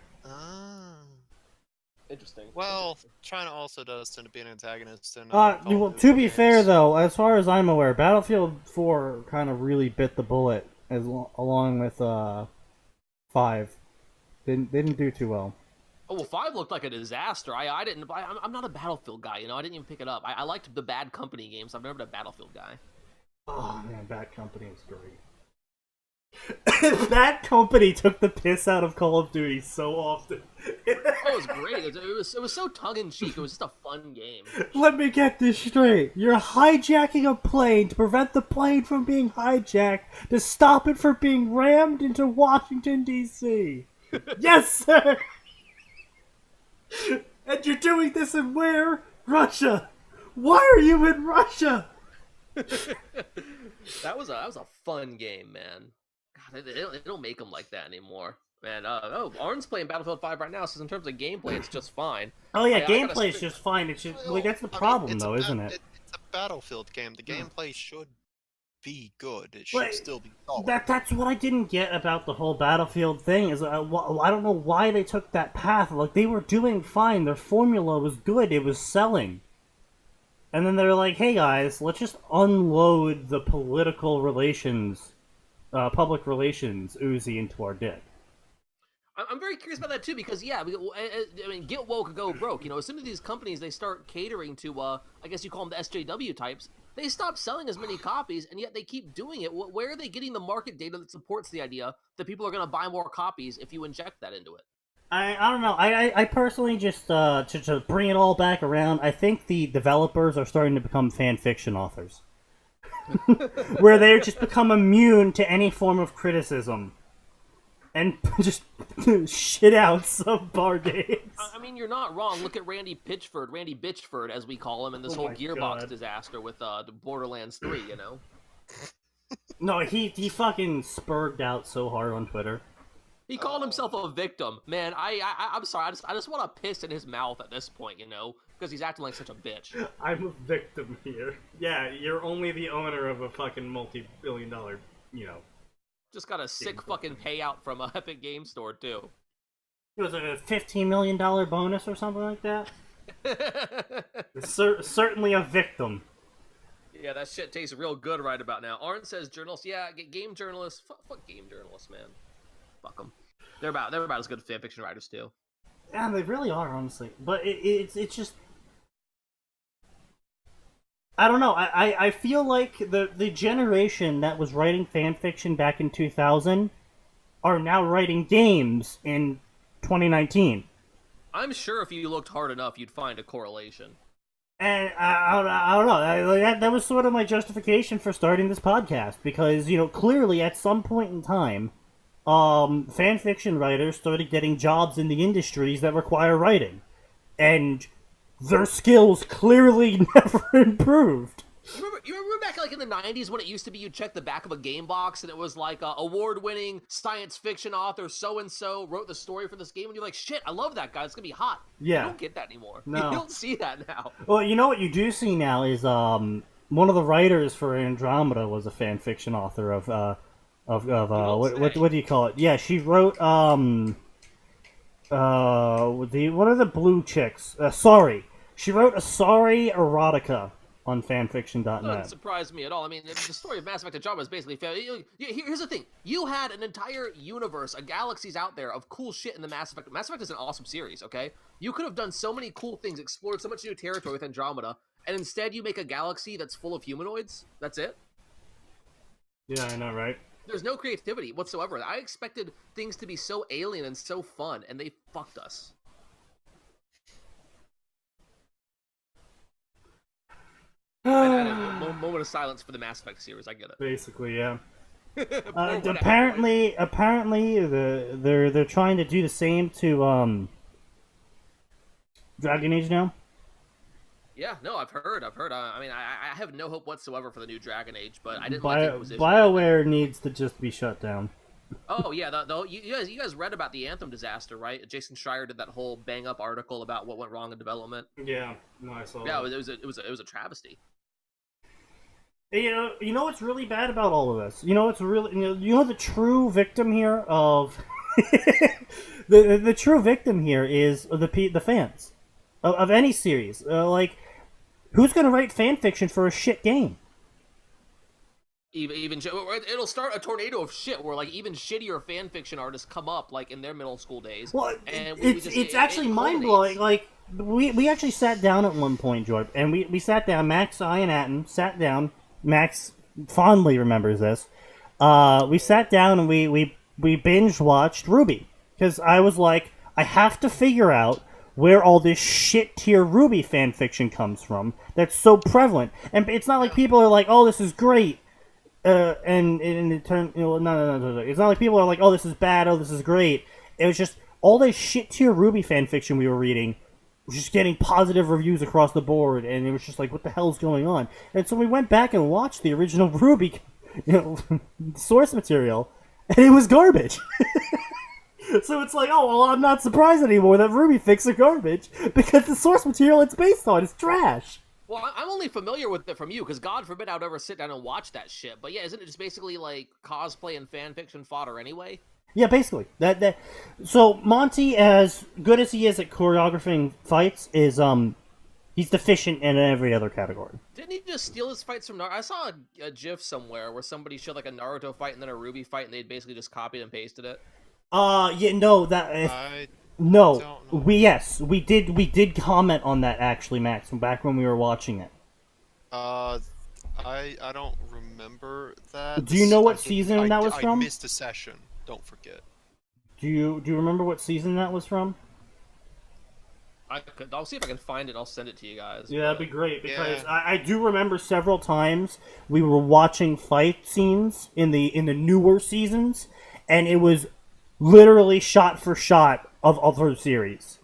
Interesting. Well, China also does tend to be an antagonist. And well, to be fair though, as far as I'm aware, Battlefield 4 kind of really bit the bullet along with 5. They didn't do too well. Oh well, 5 looked like a disaster. I'm not a Battlefield guy, you know. I didn't even pick it up. I liked the Bad Company games. I've never been a Battlefield guy. Oh man, Bad Company is great. That company took the piss out of Call of Duty so often. It was great. It was so tongue-in-cheek. It was just a fun game. Let me get this straight. You're hijacking a plane to prevent the plane from being hijacked, to stop it from being rammed into Washington, D.C. Yes, sir! And you're doing this in where? Russia! Why are you in Russia? That was a fun game, man. God, they don't make them like that anymore, man. Arn's playing Battlefield 5 right now, so in terms of gameplay, it's just fine. Oh yeah, gameplay is just fine. It's just that's the problem, though, isn't it? It's a Battlefield game. The gameplay should be good. It should still be solid. That's what I didn't get about the whole Battlefield thing. Is I don't know why they took that path. Like, they were doing fine. Their formula was good. It was selling. And then they're like, hey guys, let's just unload the political relations, public relations Uzi into our dick. I'm very curious about that too, because I mean, get woke, go broke. You know, as soon as these companies, they start catering to, I guess you call them the SJW types, they stop selling as many copies, and yet they keep doing it. Where are they getting the market data that supports the idea that people are going to buy more copies if you inject that into it? I don't know. I personally just, to bring it all back around, I think the developers are starting to become fan fiction authors. Where they just become immune to any form of criticism. And just shit out some bar games. I mean, you're not wrong. Look at Randy Bitchford, as we call him, and this whole Gearbox disaster with the Borderlands 3, you know? No, he fucking spurged out so hard on Twitter. He called himself a victim. Man, I'm sorry. I just want to piss in his mouth at this point, you know? Because he's acting like such a bitch. I'm a victim here. Yeah, you're only the owner of a fucking multi-billion-dollar, you know. Just got a sick fucking payout from Epic Game Store, too. It was a $15 million bonus or something like that? Certainly a victim. Yeah, that shit tastes real good right about now. Arn says journalists. Yeah, game journalists. Fuck game journalists, man. Fuck them. They're about as good as fanfiction writers too. Yeah, they really are, honestly. But it's just, I don't know. I feel like the generation that was writing fanfiction back in 2000 are now writing games in 2019. I'm sure if you looked hard enough, you'd find a correlation. And I don't know. That was sort of my justification for starting this podcast because, clearly at some point in time, fan fiction writers started getting jobs in the industries that require writing, and their skills clearly never improved. You remember back like in the 90s when it used to be you'd check the back of a game box and it was like award-winning science fiction author so-and-so wrote the story for this game and you're like, shit, I love that guy, it's gonna be hot. Yeah. You don't get that anymore. No. You don't see that now. Well, you know what you do see now is one of the writers for Andromeda was a fan fiction author of what do you call it? Yeah, she wrote what are the blue chicks? Sorry. She wrote a Sorry erotica on fanfiction.net. Doesn't surprise me at all. I mean, the story of Mass Effect Andromeda is basically... Here's the thing. You had an entire universe, galaxies out there of cool shit in the Mass Effect. Mass Effect is an awesome series, okay? You could have done so many cool things, explored so much new territory with Andromeda, and instead you make a galaxy that's full of humanoids? That's it? Yeah, I know, right? There's no creativity whatsoever. I expected things to be so alien and so fun, and they fucked us. A moment of silence for the Mass Effect series. I get it. Basically, yeah. Poor apparently, they're trying to do the same to Dragon Age now. Yeah, no, I've heard. I mean, I have no hope whatsoever for the new Dragon Age, but I didn't like the Inquisition. BioWare needs to just be shut down. Oh yeah, you guys read about the Anthem disaster, right? Jason Schreier did that whole bang up article about what went wrong in development. Yeah, no, I saw. Yeah, that. it was a travesty. You know what's really bad about all of this? It's really the true victim here of the true victim here is the fans of any series. Like, who's gonna write fan fiction for a shit game? Even it'll start a tornado of shit where like even shittier fan fiction artists come up like in their middle school days. Well, it's actually mind blowing. Like we actually sat down at one point, George, and we sat down. Max, I, and Atin sat down. Max fondly remembers this. We sat down and we binge watched Ruby because I was like, I have to figure out where all this shit tier Ruby fan fiction comes from. That's so prevalent, and it's not like people are like, oh, this is great. And it turned, no. It's not like people are like, oh, this is bad, oh, this is great. It was just all this shit tier Ruby fanfiction we were reading was just getting positive reviews across the board, and it was just like, what the hell's going on? And so we went back and watched the original Ruby, source material, and it was garbage. So it's like, oh, well, I'm not surprised anymore that Ruby fics are garbage, because the source material it's based on is trash. Well, I'm only familiar with it from you, because God forbid I'd ever sit down and watch that shit. But yeah, isn't it just basically like cosplay and fanfiction fodder anyway? Yeah, basically. So Monty, as good as he is at choreographing fights, is he's deficient in every other category. Didn't he just steal his fights from Naruto? I saw a GIF somewhere where somebody showed like a Naruto fight and then a Ruby fight, and they'd basically just copied and pasted it. Yeah, no, No, we did comment on that actually, Max, from back when we were watching it. I don't remember that. Do you know what season that was from? I missed a session. Don't forget. Do you remember what season that was from? I'll see if I can find it. I'll send it to you guys. Yeah, that'd be great because I do remember several times we were watching fight scenes in the newer seasons, and it was literally shot for shot of other series.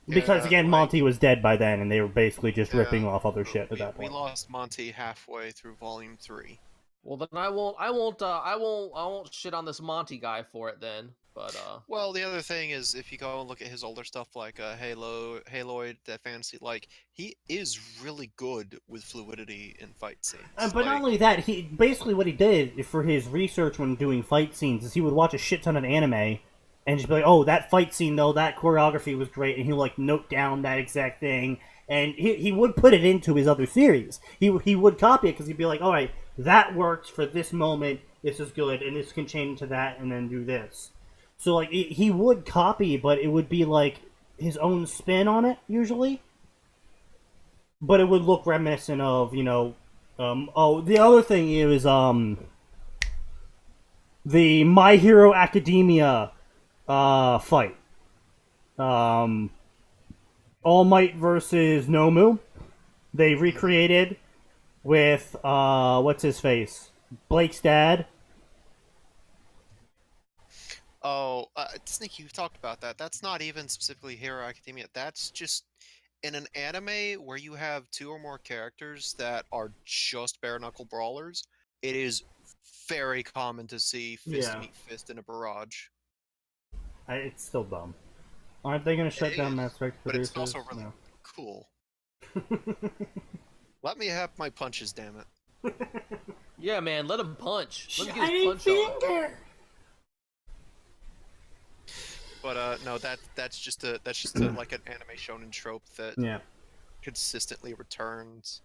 Because again, Monty was dead by then, and they were basically just ripping off other shit at that point. We lost Monty halfway through Volume 3. Well, then I won't shit on this Monty guy for it then. But well, the other thing is, if you go and look at his older stuff like Haloid, Dead Fantasy, like he is really good with fluidity in fight scenes. But not only that, he basically what he did for his research when doing fight scenes is he would watch a shit ton of anime and just be like, oh, that fight scene though, that choreography was great, and he'll like note down that exact thing, and he would put it into his other series. He would copy it because he'd be like, all right, that works for this moment. This is good, and this can change to that, and then do this. So, like, he would copy, but it would be, like, his own spin on it, usually. But it would look reminiscent of, the other thing is, the My Hero Academia, fight. All Might versus Nomu. They recreated with what's his face, Blake's dad. Oh, Sneaky, you've talked about that. That's not even specifically Hero Academia. That's just in an anime where you have 2 or more characters that are just bare knuckle brawlers. It is very common to see fist Yeah. meet fist in a barrage. It's still dumb. Aren't they going to shut It down is, Mass Effect but it's producers? also really No. cool. Let me have my punches, damn it. Yeah, man, let him punch. Let him get his punch on. But no, that's just a like an anime shonen trope that Yeah. consistently returns.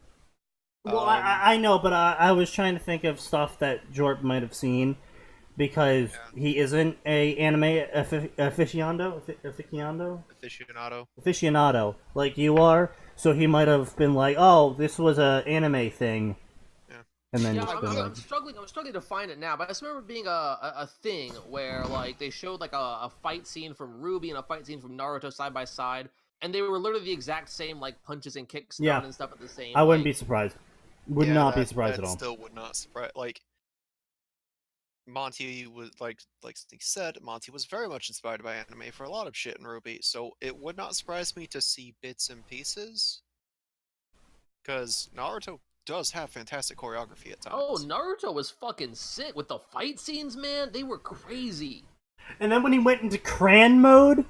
Well, I know, but I was trying to think of stuff that Jorp might have seen, because he isn't a anime aficionado like you are, so he might have been like, oh, this was a anime thing. Yeah. And then Yeah, just been I'm like, struggling to find it now, but I just remember being a thing where like they showed like a fight scene from Ruby and a fight scene from Naruto side by side, and they were literally the exact same, like punches and kicks Yeah. and stuff at the same. I wouldn't be surprised. Would not be surprised that at all. Still would not surprise. Like Monty was like Steve said, Monty was very much inspired by anime for a lot of shit in Ruby, so it would not surprise me to see bits and pieces. Because Naruto does have fantastic choreography at times. Oh, Naruto was fucking sick with the fight scenes, man. They were crazy. And then when he went into Cran mode,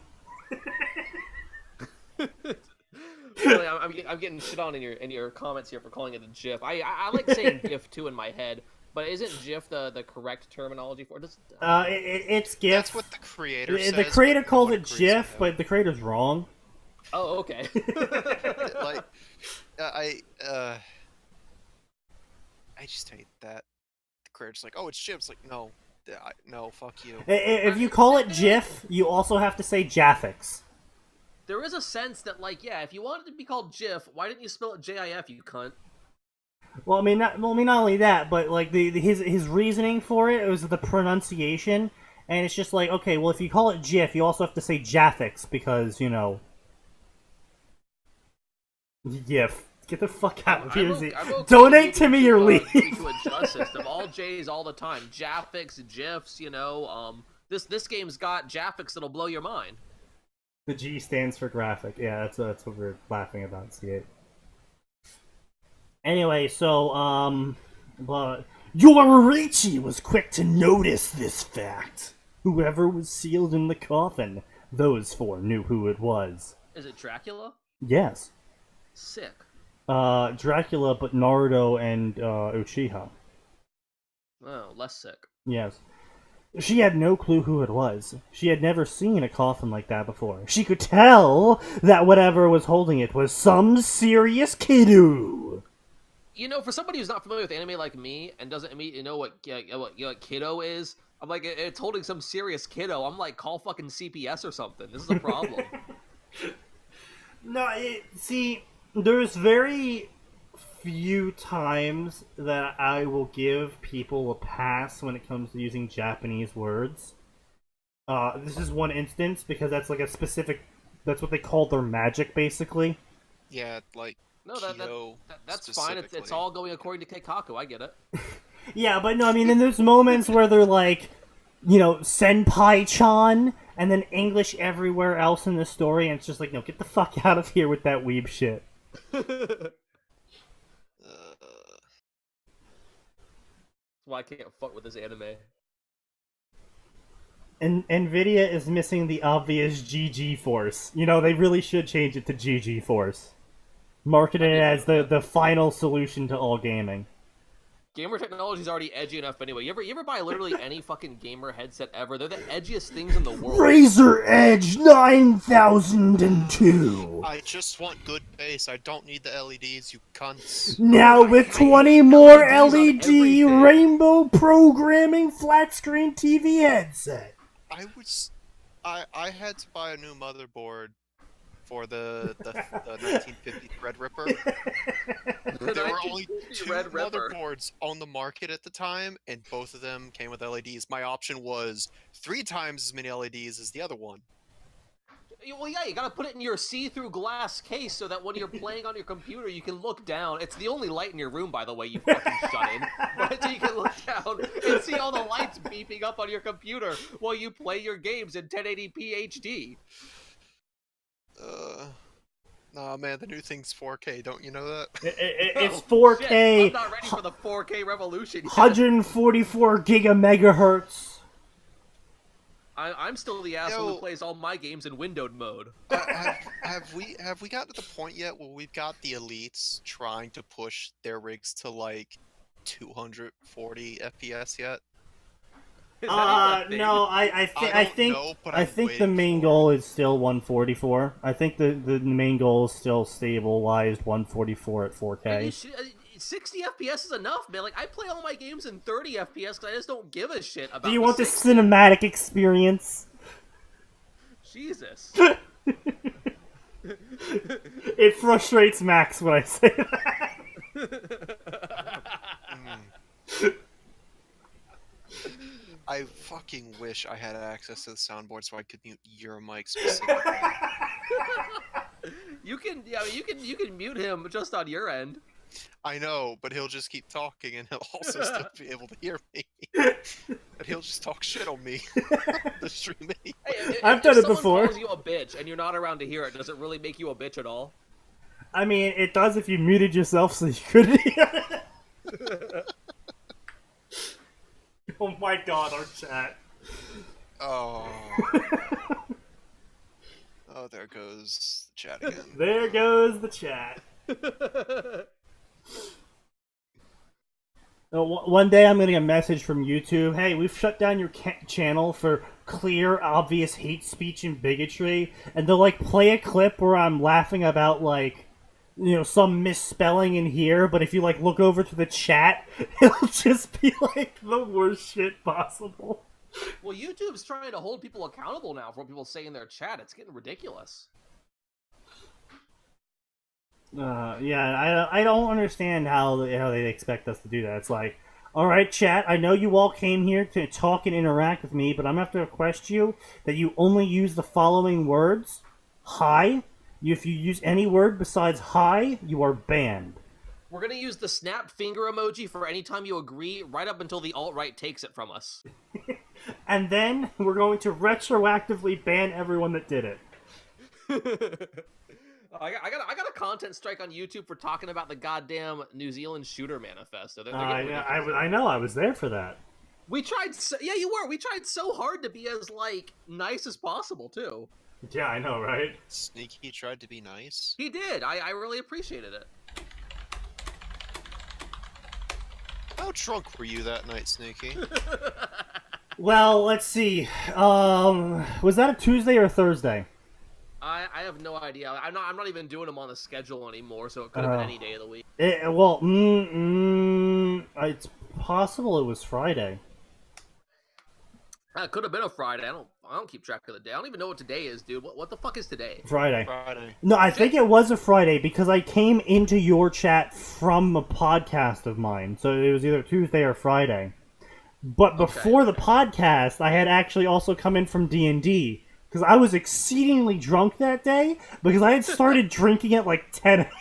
Really, I'm getting shit on in your comments here for calling it a GIF. I like saying GIF too in my head, but isn't GIF the correct terminology for it? it's GIF. That's what the creator says. The creator but no called one it agrees GIF, with him. but the creator's wrong. Oh, okay. Like, I just hate that the creator's like, oh, it's GIF. It's like, no, no, fuck you. If you call it GIF, you also have to say Jaffix. There is a sense that, like, yeah, if you want it to be called GIF, why didn't you spell it JIF, you cunt? Well, I mean, not only that, but like his reasoning for it was the pronunciation, and it's just like, okay, well, if you call it GIF, you also have to say Jaffix because GIF. Get the fuck out of here! I'm okay Donate to me or leave. To a just system, all J's all the time. Jaffix, GIFs, This game's got Jaffix that'll blow your mind. The G stands for graphic. Yeah, that's what we're laughing about. C8. Anyway, so but Yoruichi was quick to notice this fact. Whoever was sealed in the coffin, those 4 knew who it was. Is it Dracula? Yes. Sick. Dracula, but Naruto and Uchiha. Oh, less sick. Yes. She had no clue who it was. She had never seen a coffin like that before. She could tell that whatever was holding it was some serious kiddo. For somebody who's not familiar with anime like me and doesn't immediately know what kiddo is, I'm like, it's holding some serious kiddo. I'm like, call fucking CPS or something. This is a problem. No, see, there's very few times that I will give people a pass when it comes to using Japanese words. This is one instance because that's like a specific. That's what they call their magic, basically. Yeah, like No, that's fine. It's all going according to Keikaku. I get it. Yeah, but no, I mean, then there's moments where they're like, Senpai-chan, and then English everywhere else in the story, and it's just like, no, get the fuck out of here with that weeb shit. That's why I can't fuck with this anime. And Nvidia is missing the obvious GG Force. They really should change it to GG Force. Market it as the final solution to all gaming. Gamer technology is already edgy enough anyway. You ever buy literally any fucking gamer headset ever? They're the edgiest things in the world. Razer Edge 9002. I just want good bass. I don't need the LEDs, you cunts. Now with 20 more LEDs on LED everything. rainbow programming flat screen TV headset. I had to buy a new motherboard for the 1950 Threadripper. There were only 2 Threadripper. motherboards on the market at the time, and both of them came with LEDs. My option was 3 times as many LEDs as the other one. Well, yeah, you gotta put it in your see-through glass case so that when you're playing on your computer, you can look down. It's the only light in your room, by the way, you fucking shut in. Right, so you can look down and see all the lights beeping up on your computer while you play your games in 1080p HD. Nah, man, the new thing's 4K. Don't you know that? It's Oh, 4K. shit, I'm not ready for the 4K revolution yet. 144 gigamegahertz. I'm still the asshole who plays all my games in windowed mode. Have we gotten to the point yet where we've got the elites trying to push their rigs to like 240 FPS yet? No, I think the main goal is still 144. I think the main goal is still stable-wise 144 at 4K. 60 FPS is enough, man. Like, I play all my games in 30 FPS because I just don't give a shit about. Do you want the 60. cinematic experience? Jesus. It frustrates Max when I say that. I fucking wish I had access to the soundboard so I could mute your mic specifically. You can mute him just on your end. I know, but he'll just keep talking and he'll also still be able to hear me. And he'll just talk shit on me. The stream anyway. Hey, I've done it before. If someone calls you a bitch and you're not around to hear it, does it really make you a bitch at all? I mean, it does if you muted yourself so you couldn't hear it. Oh my god, our chat. Oh. Oh, there goes the chat again. There goes the chat. One day I'm getting a message from YouTube. Hey, we've shut down your channel for clear, obvious hate speech and bigotry. And they'll, like, play a clip where I'm laughing about, like, you know, some misspelling in here. But if you, like, look over to the chat, it'll just be, like, the worst shit possible. Well, YouTube's trying to hold people accountable now for what people say in their chat. It's getting ridiculous. Yeah, I don't understand how they expect us to do that. It's like, alright, chat, I know you all came here to talk and interact with me, but I'm going to have to request you that you only use the following words. Hi. If you use any word besides hi, you are banned. We're going to use the snap finger emoji for any time you agree, right up until the alt-right takes it from us. And then we're going to retroactively ban everyone that did it. I got a content strike on YouTube for talking about the goddamn New Zealand shooter manifesto. Yeah, I know. I was there for that. We tried. Yeah, you were. We tried so hard to be as like nice as possible too. Yeah, I know, right? Sneaky tried to be nice. He did. I really appreciated it. How drunk were you that night, Sneaky? Well, let's see. Was that a Tuesday or a Thursday? I have no idea. I'm not even doing them on the schedule anymore, so it could have been any day of the week. It's possible it was Friday. It could have been a Friday. I don't keep track of the day. I don't even know what today is, dude. What the fuck is today? Friday. No, I think it was a Friday because I came into your chat from a podcast of mine, so it was either Tuesday or Friday. But before the podcast, I had actually also come in from D&D. Because I was exceedingly drunk that day, because I had started drinking at like 10 a.m.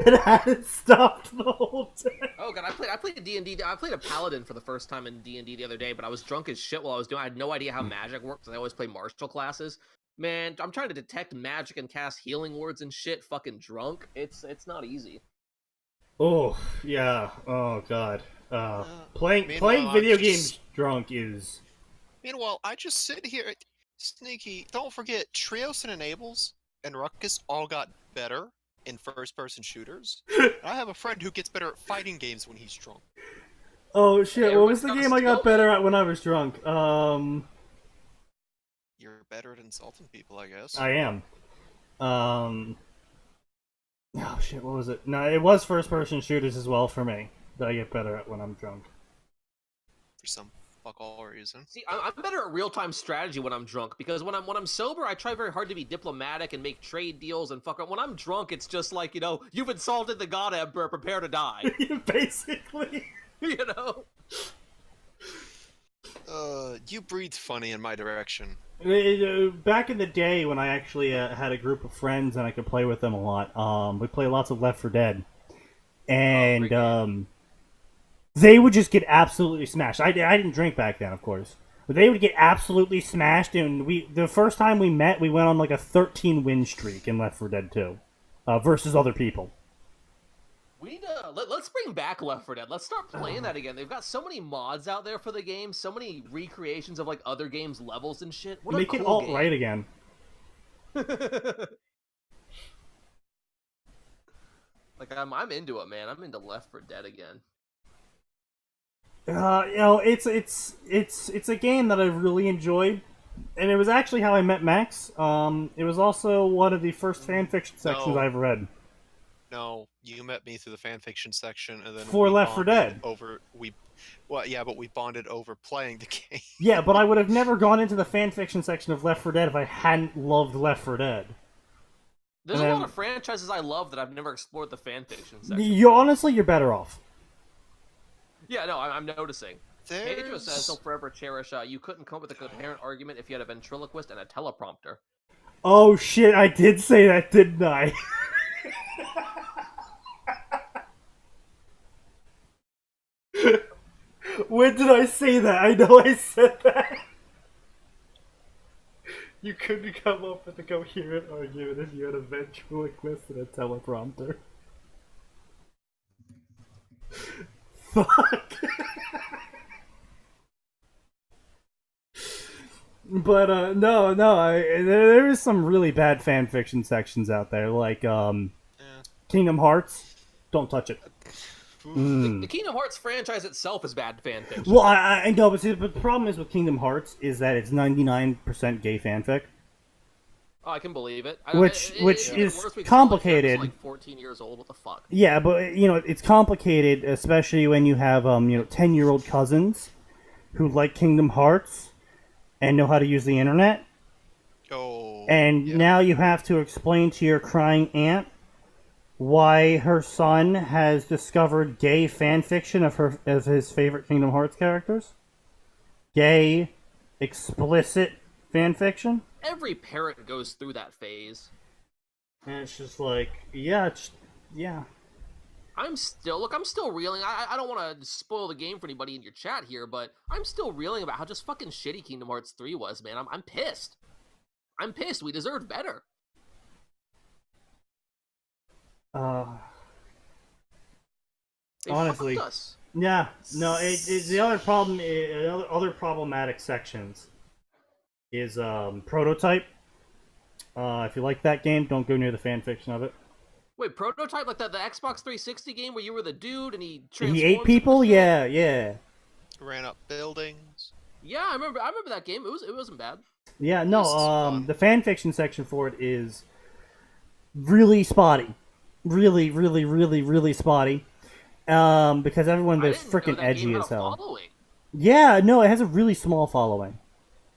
and I hadn't stopped the whole day. Oh god, I played D&D. I played a paladin for the first time in D&D the other day, but I was drunk as shit while I was doing. I had no idea how magic worked because I always play martial classes. Man, I'm trying to detect magic and cast healing words and shit. Fucking drunk. It's not easy. Oh yeah. Oh god. Playing video games drunk is. Meanwhile, I just sit here, Sneaky. Don't forget, Trios and Enables and Ruckus all got better in first-person shooters. I have a friend who gets better at fighting games when he's drunk. Oh shit! What was the game I got better at when I was drunk? You're better at insulting people, I guess. I am. Oh shit! What was it? No, it was first-person shooters as well for me that I get better at when I'm drunk. For some fuck all reason. See, I'm better at real-time strategy when I'm drunk, because when I'm sober, I try very hard to be diplomatic and make trade deals and fuck around. When I'm drunk, it's just like, you know, you've insulted the God Emperor, prepare to die. Basically. You know? You you breathed funny in my direction. Back in the day when I actually had a group of friends and I could play with them a lot, we played lots of Left 4 Dead. And they would just get absolutely smashed. I didn't drink back then, of course. But they would get absolutely smashed, and the first time we met, we went on like a 13-win streak in Left 4 Dead 2 versus other people. We need to let's bring back Left 4 Dead. Let's start playing that again. They've got so many mods out there for the game, so many recreations of like other games' levels and shit. What Make a it cool alt-right again. Like I'm into it, man. I'm into Left 4 Dead again. It's a game that I really enjoyed, and it was actually how I met Max. It was also one of the first fanfiction sections I've read. No, you met me through the fanfiction section, and then For Left 4 Dead. But we bonded over playing the game. Yeah, but I would have never gone into the fanfiction section of Left 4 Dead if I hadn't loved Left 4 Dead. There's a lot of franchises I love that I've never explored the fanfiction section. You're better off. Yeah, no, I'm noticing. There's... Pedro says he'll forever cherish you couldn't come up with a coherent argument if you had a ventriloquist and a teleprompter. Oh shit, I did say that, didn't I? When did I say that? I know I said that. You couldn't come up with a coherent argument if you had a ventriloquist and a teleprompter. Fuck. But there is some really bad fanfiction sections out there, like Kingdom Hearts. Don't touch it. The Kingdom Hearts franchise itself is bad fanfiction. Well, I know, but the problem is with Kingdom Hearts is that it's 99% gay fanfic. Oh, I can believe it. Which is complicated. Like 14 years old. What the fuck? Yeah, but it's complicated, especially when you have 10-year-old cousins who like Kingdom Hearts and know how to use the internet. Oh. And now you have to explain to your crying aunt why her son has discovered gay fanfiction of his favorite Kingdom Hearts characters. Gay, explicit fanfiction. Every parent goes through that phase. And it's just like, yeah. I'm still reeling. I don't want to spoil the game for anybody in your chat here, but I'm still reeling about how just fucking shitty Kingdom Hearts 3 was, man. I'm pissed. I'm pissed. We deserved better. They honestly, fucked us. Yeah, no. The other problem, other problematic sections is Prototype. If you like that game, don't go near the fanfiction of it. Wait, Prototype, like the Xbox 360 game where you were the dude and he transformed? He ate people. Yeah. Ran up buildings. Yeah, I remember that game. It wasn't bad. Yeah, no. The fanfiction section for it is really spotty, really spotty. Because everyone there's freaking edgy as hell. Following. Yeah, no, it has a really small following.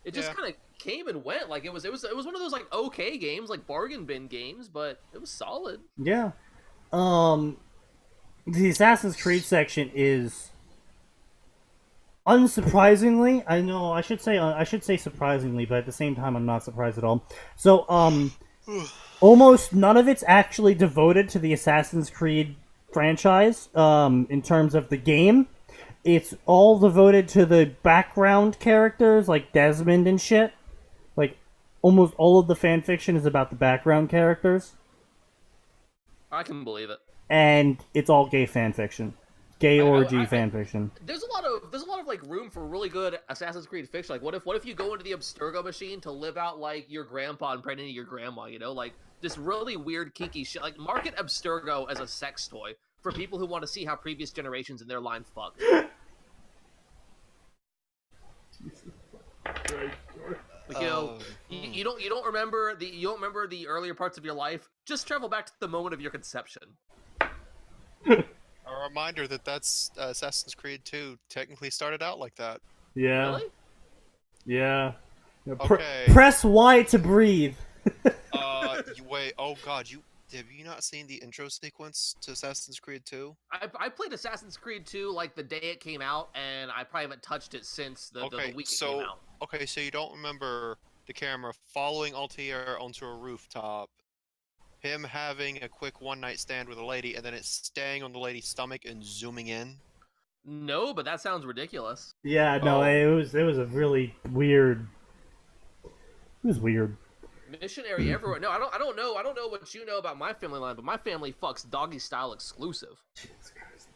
It just kind of came and went. Like it was one of those like okay games, like bargain bin games, but it was solid. Yeah. The Assassin's Creed section is unsurprisingly, I know I should say surprisingly, but at the same time I'm not surprised at all. So almost none of it's actually devoted to the Assassin's Creed franchise in terms of the game. It's all devoted to the background characters like Desmond and shit. Like almost all of the fanfiction is about the background characters. I can believe it. And it's all gay fanfiction. Gay orgy fanfiction. There's a lot of like room for really good Assassin's Creed fiction. Like what if you go into the Abstergo machine to live out like your grandpa and pregnant your grandma, like this really weird kinky shit. Like market Abstergo as a sex toy for people who want to see how previous generations in their line fucked. Like, you don't remember the earlier parts of your life. Just travel back to the moment of your conception. A reminder that's Assassin's Creed 2 technically started out like that. Yeah. Really? Yeah. Okay. Press Y to breathe. Wait. Oh God, have you not seen the intro sequence to Assassin's Creed 2? I played Assassin's Creed 2 like the day it came out, and I probably haven't touched it since the week it came out. Okay, so you don't remember the camera following Altair onto a rooftop, him having a quick one-night stand with a lady, and then it's staying on the lady's stomach and zooming in? No, but that sounds ridiculous. Yeah, no, it was a really weird. It was weird. Missionary everywhere. No, I don't know what you know about my family line, but my family fucks doggy style exclusive. Jesus Christ.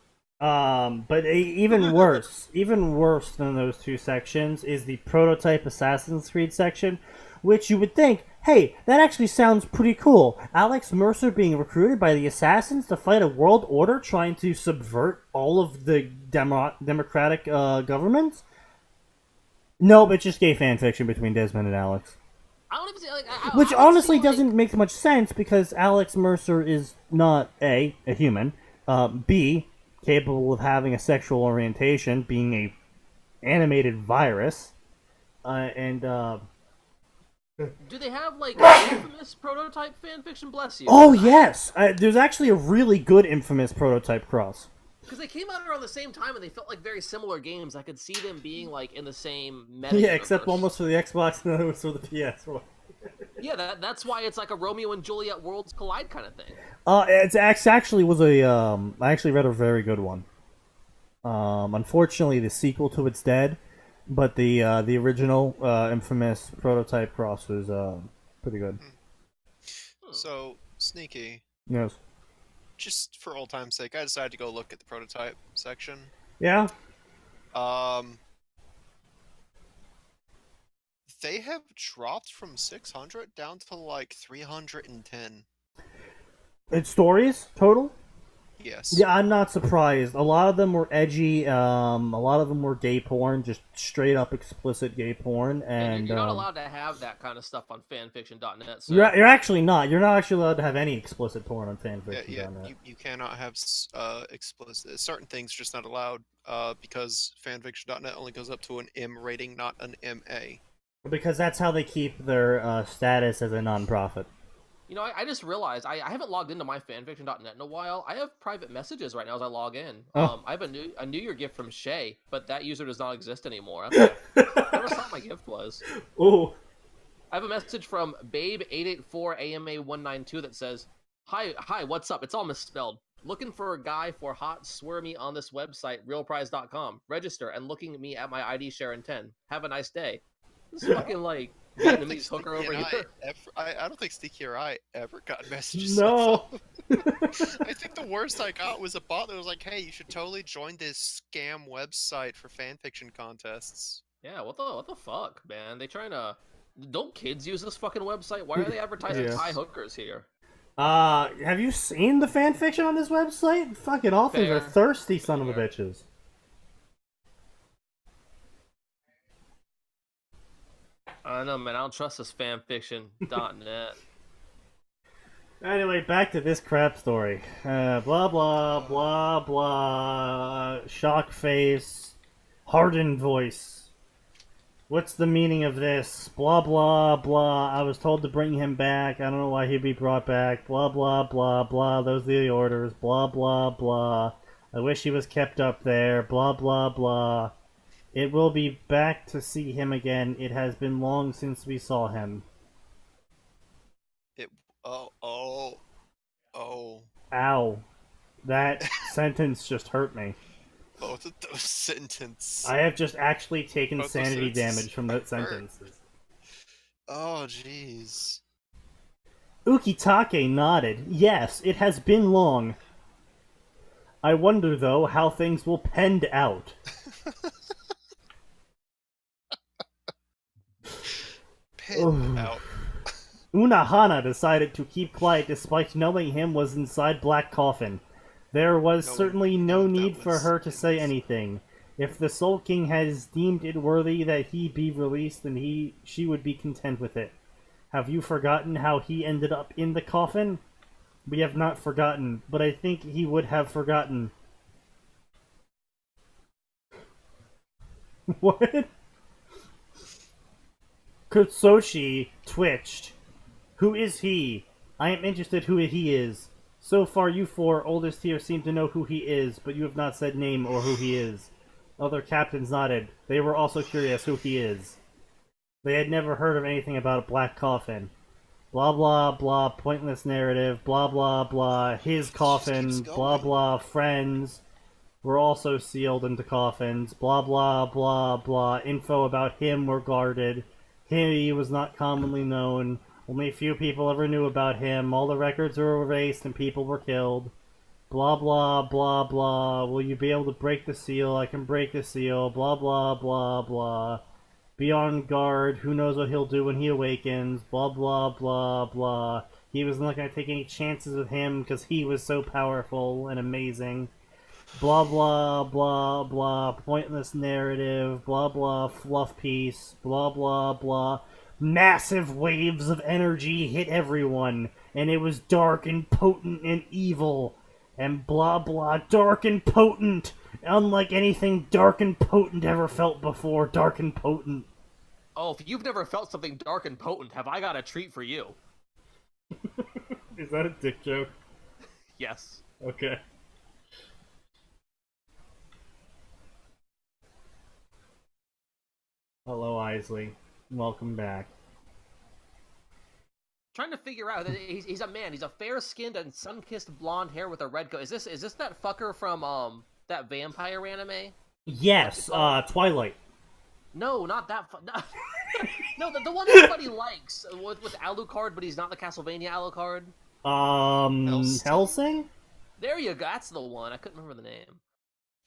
But even worse than those two sections is the prototype Assassin's Creed section, which you would think, hey, that actually sounds pretty cool. Alex Mercer being recruited by the Assassins to fight a world order trying to subvert all of the democratic governments? Nope, it's just gay fan fiction between Desmond and Alex. I don't even say Which honestly doesn't make much sense because Alex Mercer is not A, a human, B, capable of having a sexual orientation, being a animated virus, and do they have like infamous prototype fanfiction? Bless you. Oh yes, there's actually a really good infamous prototype cross. Because they came out around the same time and they felt like very similar games. I could see them being like in the same meta. Yeah, except almost for the Xbox and the other was for the PS. Yeah, that's why it's like a Romeo and Juliet worlds collide kind of thing. It actually was a. I actually read a very good one. Unfortunately, the sequel to it's dead, but the original infamous prototype cross was pretty good. So Sneaky. Yes. Just for old time's sake, I decided to go look at the prototype section. Yeah. They have dropped from 600 down to like 310. It's stories total? Yes. Yeah, I'm not surprised. A lot of them were edgy. A lot of them were gay porn, just straight up explicit gay porn. And you're not allowed to have that kind of stuff on fanfiction.net. So. You're actually not. You're not actually allowed to have any explicit porn on fanfiction.net. Yeah, you cannot have explicit. Certain things just not allowed because fanfiction.net only goes up to an M rating, not an MA. Because that's how they keep their status as a non-profit. You know, I just realized I haven't logged into my fanfiction.net in a while. I have private messages right now as I log in. Oh. I have a New Year gift from Shay, but that user does not exist anymore. I never thought my gift was. Ooh. I have a message from Babe884AMA192 that says, Hi, what's up? It's all misspelled. Looking for a guy for hot swermy on this website, realprize.com. Register and looking me at my ID share in 10. Have a nice day. This is fucking like Vietnamese hooker over here. I don't think Sneaky or I ever got messages. No. I think the worst I got was a bot that was like, "Hey, you should totally join this scam website for fanfiction contests." Yeah, what the fuck, man? They trying to? Don't kids use this fucking website? Why are they advertising Thai hookers here? Have you seen the fanfiction on this website? Fucking all things are thirsty, son of a bitches. I don't know, man. I don't trust this fanfiction.net. Anyway, back to this crap story. Blah, blah, blah, blah. Shock face. Hardened voice. What's the meaning of this? Blah, blah, blah. I was told to bring him back. I don't know why he'd be brought back. Blah, blah, blah, blah. Those are the orders. Blah, blah, blah. I wish he was kept up there. Blah, blah, blah. It will be back to see him again. It has been long since we saw him. Oh. Ow. That sentence just hurt me. Both of those sentences. I have just actually taken Both sanity those damage from that sentence. Oh, jeez. Ukitake nodded. Yes, it has been long. I wonder, though, how things will pend out. Out. Unahana decided to keep quiet despite knowing him was inside Black Coffin. There was certainly no need for her to say anything. If the Soul King has deemed it worthy that he be released, then she would be content with it. Have you forgotten how he ended up in the coffin? We have not forgotten, but I think he would have forgotten. What? Kutsushi twitched. Who is he? I am interested who he is. So far, you four, oldest here, seem to know who he is, but you have not said name or who he is. Other captains nodded. They were also curious who he is. They had never heard of anything about a black coffin. Blah blah blah, pointless narrative, blah blah blah, his coffin, blah blah, friends were also sealed into coffins, blah blah blah blah, info about him were guarded, he was not commonly known, only a few people ever knew about him, all the records were erased and people were killed, blah blah blah blah, will you be able to break the seal, I can break the seal, blah blah blah blah. Be on guard, who knows what he'll do when he awakens, blah blah blah blah. He was not going to take any chances with him because he was so powerful and amazing. Blah blah blah blah, pointless narrative, blah blah, fluff piece, blah blah blah. Massive waves of energy hit everyone, and it was dark and potent and evil. And blah blah, dark and potent! Unlike anything dark and potent ever felt before, dark and potent. Oh, if you've never felt something dark and potent, have I got a treat for you? Is that a dick joke? Yes. Okay. Hello, Isley. Welcome back. Trying to figure out, he's a man. He's a fair-skinned and sun-kissed blonde hair with a red coat. Is this that fucker from that vampire anime? Yes, Twilight. No, not that. No, the one everybody likes with Alucard, but he's not the Castlevania Alucard. Helsing? There you go. That's the one. I couldn't remember the name.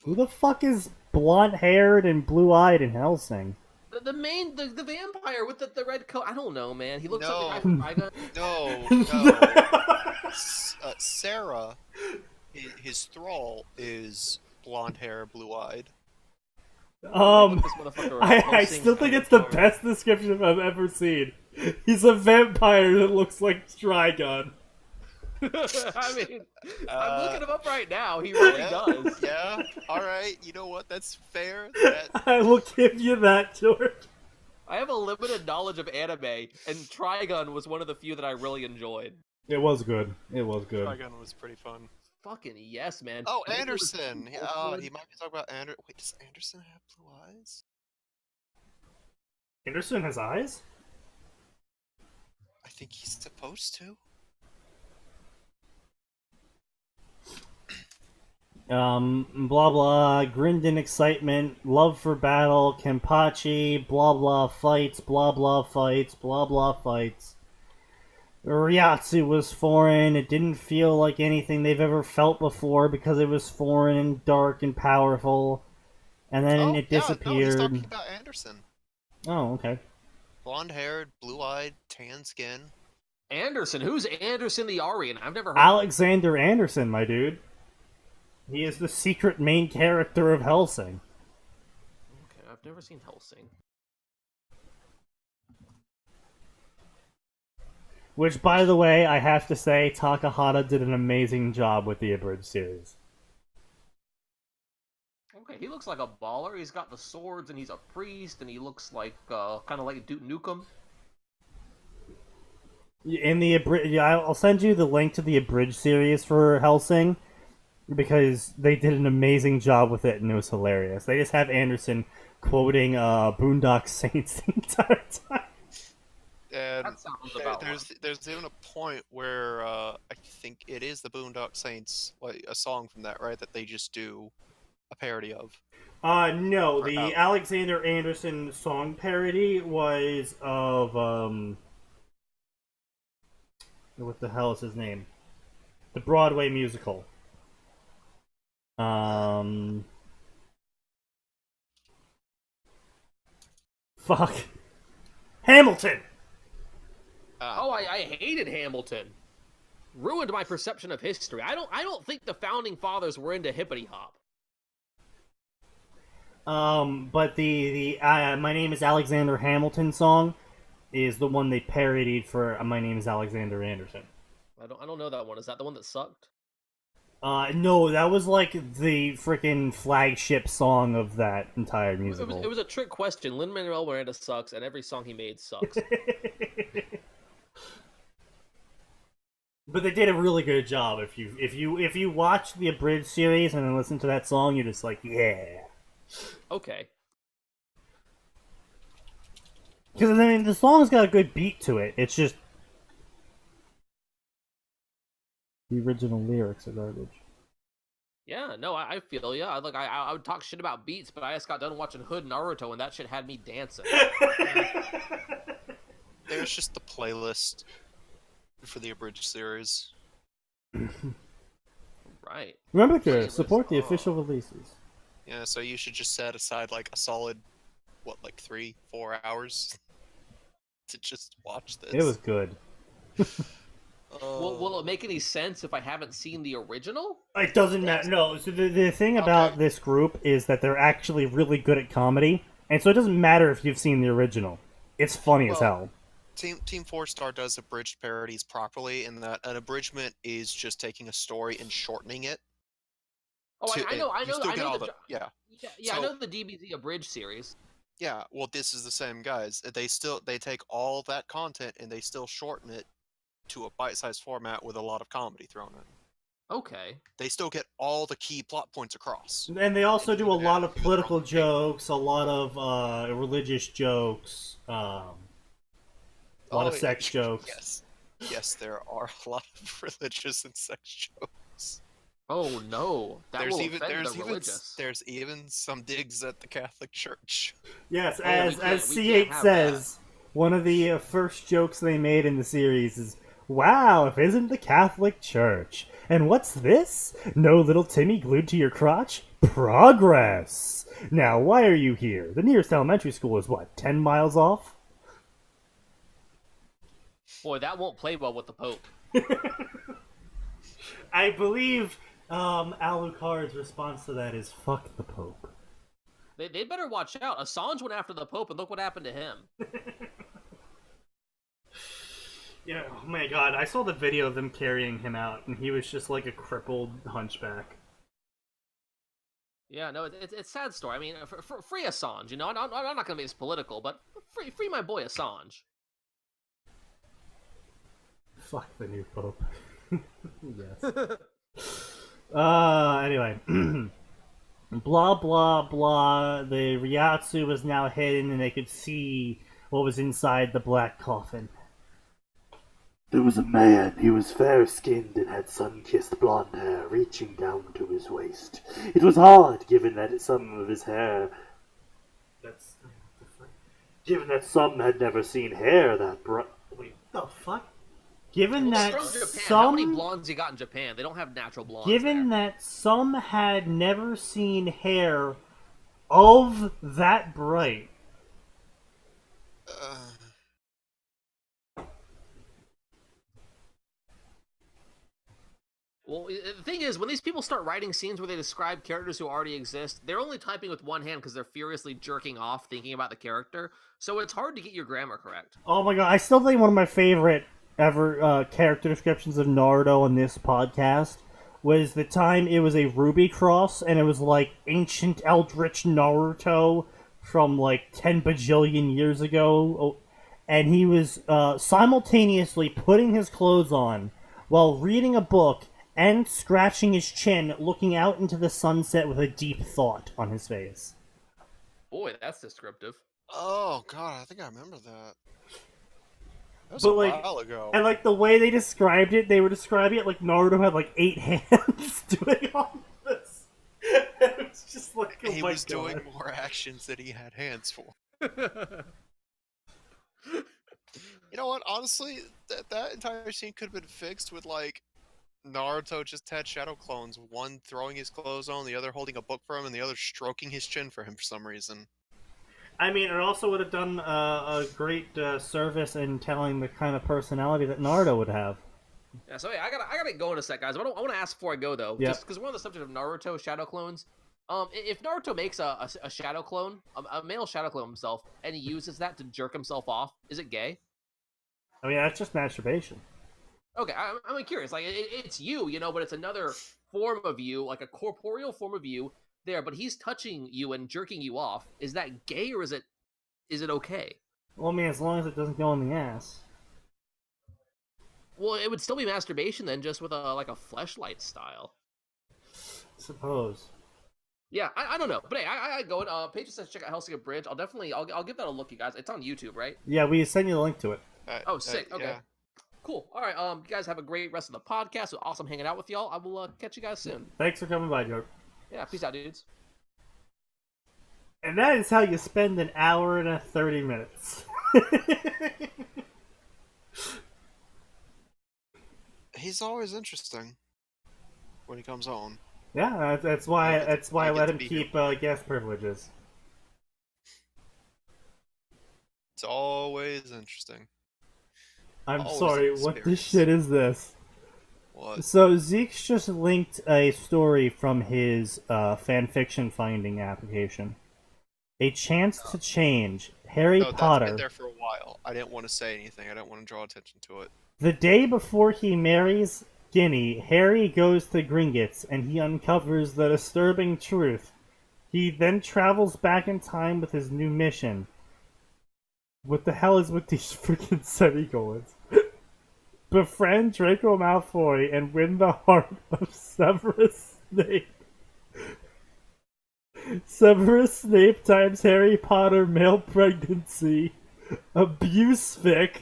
Who the fuck is blonde-haired and blue-eyed in Helsing? The vampire with the red coat. I don't know, man. He looks like the guy from Trigun. No. Sarah, his thrall, is blonde hair, blue eyed. I still think it's the best description I've ever seen. He's a vampire that looks like Trigun. I mean, I'm looking him up right now. He really does. Yeah. All right. You know what? That's fair. I will give you that, George. I have a limited knowledge of anime, and Trigun was one of the few that I really enjoyed. It was good. It was good. Trigun was pretty fun. Fucking yes, man. Oh, Anderson. He might be talking about Anderson. Wait, does Anderson have blue eyes? Anderson has eyes? I think he's supposed to. Blah blah, grinned in excitement, love for battle, Kenpachi, blah blah fights, blah blah fights, blah blah fights. Ryatsu was foreign, it didn't feel like anything they've ever felt before because it was foreign and dark and powerful. And then it disappeared. No, he's talking about Anderson. Oh, okay. Blonde-haired, blue-eyed, tan skin. Anderson? Who's Anderson the Aryan? I've never heard Alexander Anderson, my dude. He is the secret main character of Hellsing. Okay, I've never seen Hellsing. Which, by the way, I have to say, Takahata did an amazing job with the abridged series. Okay, he looks like a baller. He's got the swords, and he's a priest, and he looks like, kind of like Duke Nukem. In the I'll send you the link to the abridged series for Hellsing, because they did an amazing job with it, and it was hilarious. They just have Anderson quoting Boondock Saints the entire time. And there's even a point where I think it is the Boondock Saints, like a song from that, right? That they just do a parody of. No, the Alexander Anderson song parody was of what the hell is his name? The Broadway musical. Fuck. Hamilton. I hated Hamilton. Ruined my perception of history. I don't think the founding fathers were into hippity hop. But the My Name is Alexander Hamilton song is the one they parodied for My Name is Alexander Anderson. I don't know that one. Is that the one that sucked? No, that was like the freaking flagship song of that entire musical. It was a trick question. Lin-Manuel Miranda sucks, and every song he made sucks. But they did a really good job. If you watch the abridged series and then listen to that song, you're just like, yeah. Okay. Because I mean, the song's got a good beat to it. It's just the original lyrics are garbage. Yeah, no, I feel ya. Like I would talk shit about beats, but I just got done watching Hood Naruto, and that shit had me dancing. There's just the playlist for the abridged series. Right. Remember to support the official releases. Yeah, so you should just set aside like a solid, what, like 3-4 hours to just watch this. It was good. Will it make any sense if I haven't seen the original? It doesn't matter. No, so the thing about this group is that they're actually really good at comedy, and so it doesn't matter if you've seen the original. It's funny as hell. Team 4 Star does abridged parodies properly, in that an abridgment is just taking a story and shortening it. Oh, I know. I know So, I know the DBZ abridged series. Yeah, well, this is the same guys. They take all that content and they still shorten it to a bite-sized format with a lot of comedy thrown in. Okay. They still get all the key plot points across. And they also do a lot of political jokes, a lot of religious jokes, a lot of sex jokes. Yes, there are a lot of religious and sex jokes. Oh no, there's even some digs at the Catholic Church. Yes, as C8 says, one of the first jokes they made in the series is, "Wow, if isn't the Catholic Church? And what's this? No little Timmy glued to your crotch? Progress! Now, why are you here? The nearest elementary school is what, 10 miles off?" Boy, that won't play well with the Pope. I believe Alucard's response to that is, "Fuck the Pope." They better watch out. Assange went after the Pope, and look what happened to him. Yeah, oh my god, I saw the video of them carrying him out, and he was just like a crippled hunchback. Yeah, no, it's a sad story. I mean, free Assange, you know? I'm not going to be this political, but free my boy Assange. Fuck the new Pope. Yes. Anyway. Blah, blah, blah. The Ryatsu was now hidden, and they could see what was inside the black coffin. There was a man. He was fair-skinned and had sun-kissed blonde hair reaching down to his waist. It was hard, given that some of his hair... Given that some had never seen hair that bright... Wait, what the fuck? Given that How many blondes you got in Japan? They don't have natural blondes. Given that some had never seen hair of that bright. Well, the thing is, when these people start writing scenes where they describe characters who already exist, they're only typing with one hand because they're furiously jerking off thinking about the character, so it's hard to get your grammar correct. Oh my god, I still think one of my favorite ever character descriptions of Naruto on this podcast was the time it was a Ruby Cross, and it was like ancient eldritch Naruto from like 10 bajillion years ago, and he was simultaneously putting his clothes on while reading a book and scratching his chin, looking out into the sunset with a deep thought on his face. Boy, that's descriptive. Oh god, I think I remember that. That was while ago. And like the way they described it, they were describing it like Naruto had like 8 hands doing all this. It was just like, oh he my was god. doing more actions than he had hands for. You know what? Honestly, that entire scene could have been fixed with like Naruto just had shadow clones, one throwing his clothes on, the other holding a book for him, and the other stroking his chin for him for some reason. I mean, it also would have done a great service in telling the kind of personality that Naruto would have. Yeah, so hey, I gotta go in a sec, guys. I want to ask before I go though, just because we're on the subject of Naruto shadow clones. If Naruto makes a shadow clone, a male shadow clone himself, and he uses that to jerk himself off, is it gay? I mean, that's just masturbation. Okay, I'm curious. Like, it's you, you know, but it's another form of you, like a corporeal form of you there, but he's touching you and jerking you off. Is that gay, or is it okay? Well, I mean, as long as it doesn't go in the ass. Well, it would still be masturbation then, just with a fleshlight style. Suppose. Yeah, I don't know, but hey, I go. Paige says check out Helsinki Bridge. I'll give that a look, you guys. It's on YouTube, right? Yeah, we sent you the link to it. Oh, sick. Okay. Yeah. Cool. All right. You guys have a great rest of the podcast. It was awesome hanging out with y'all. I will catch you guys soon. Thanks for coming by, Joe. Yeah. Peace out, dudes. And that is how you spend an hour and 30 minutes. He's always interesting when he comes on. Yeah, that's why I let him be keep guest privileges. It's always interesting. I'm Always sorry, an what the experience. shit is this? What? So Zeke's just linked a story from his fanfiction finding application. A Chance to Change, Harry No, that's Potter. been there for a while. I didn't want to say anything. I didn't want to draw attention to it. The day before he marries Ginny, Harry goes to Gringotts and he uncovers the disturbing truth. He then travels back in time with his new mission. What the hell is with these freaking semicolons? Befriend Draco Malfoy and win the heart of Severus Snape. Severus Snape times Harry Potter male pregnancy. Abuse fic.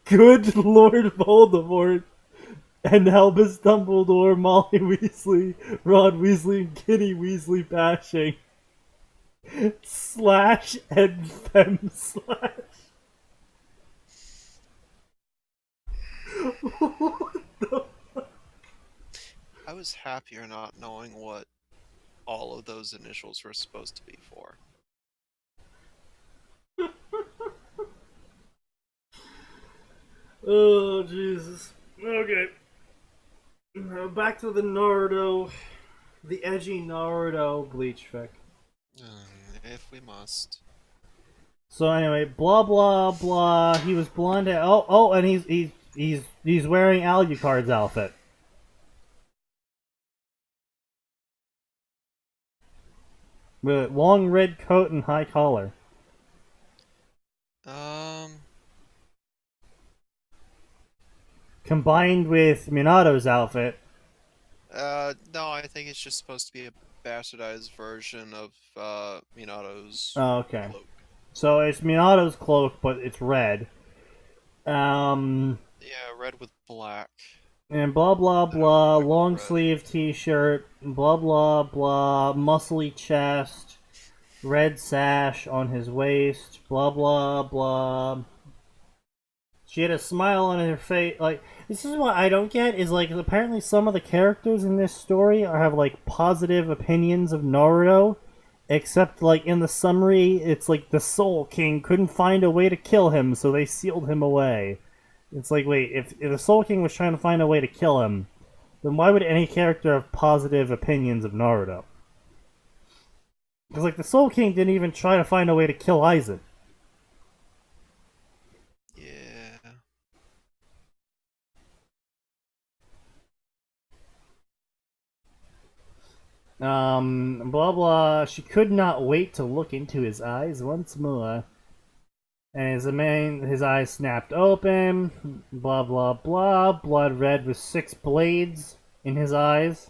Good Lord Voldemort. And Albus Dumbledore, Molly Weasley, Ron Weasley, and Ginny Weasley bashing. Slash and fem slash. What the fuck? I was happier not knowing what all of those initials were supposed to be for. Oh, Jesus. Okay. Now back to the Naruto. The edgy Naruto bleach fic. If we must. So anyway, blah blah blah. He was blonde. And he's wearing Alucard's outfit. With long red coat and high collar. Combined with Minato's outfit. No, I think it's just supposed to be a bastardized version of Minato's Oh, okay. cloak. So it's Minato's cloak, but it's red. Yeah, red with black. And blah blah blah, Red. long sleeve t-shirt, blah blah blah, muscly chest, red sash on his waist, blah blah blah. She had a smile on her face. Like, this is what I don't get, is like, apparently some of the characters in this story have like positive opinions of Naruto, except like in the summary, it's like the Soul King couldn't find a way to kill him, so they sealed him away. It's like, wait, if the Soul King was trying to find a way to kill him, then why would any character have positive opinions of Naruto? Because, like, the Soul King didn't even try to find a way to kill Aizen. Yeah. Blah blah, she could not wait to look into his eyes once more. And his eyes snapped open, blah blah blah, blood red with 6 blades in his eyes.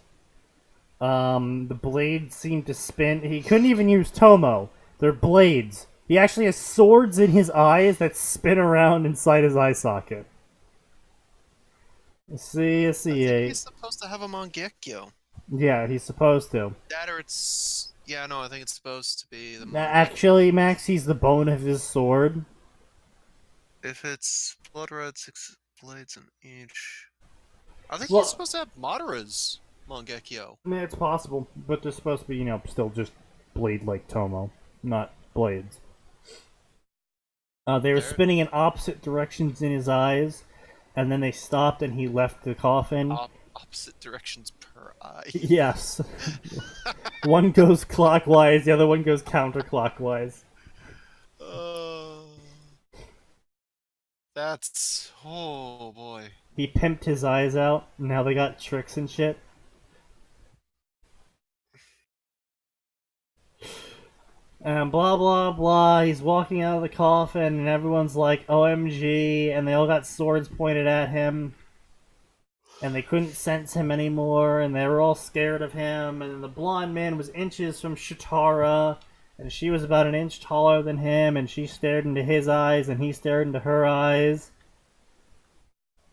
The blades seemed to spin. He couldn't even use Tomo. They're blades. He actually has swords in his eyes that spin around inside his eye socket. I think he's supposed to have him on Gekyo. Yeah, he's supposed to. That or it's... Yeah, no, I think it's supposed to be the... Actually, Max, he's the bone of his sword. If it's blood red, 6 blades in each... I think Well- he's supposed to have Madara's Mangekyo. I mean, it's possible, but they're supposed to be, still just blade like Tomo, not blades. They were spinning in opposite directions in his eyes, and then they stopped and he left the coffin. Opposite directions per eye. Yes. One goes clockwise, the other one goes counterclockwise. That's... Oh, boy. He pimped his eyes out, now they got tricks and shit. And blah blah blah, he's walking out of the coffin and everyone's like, OMG, and they all got swords pointed at him. and they couldn't sense him anymore, and they were all scared of him, and the blonde man was inches from Shatara, and she was about an inch taller than him, and she stared into his eyes, and he stared into her eyes.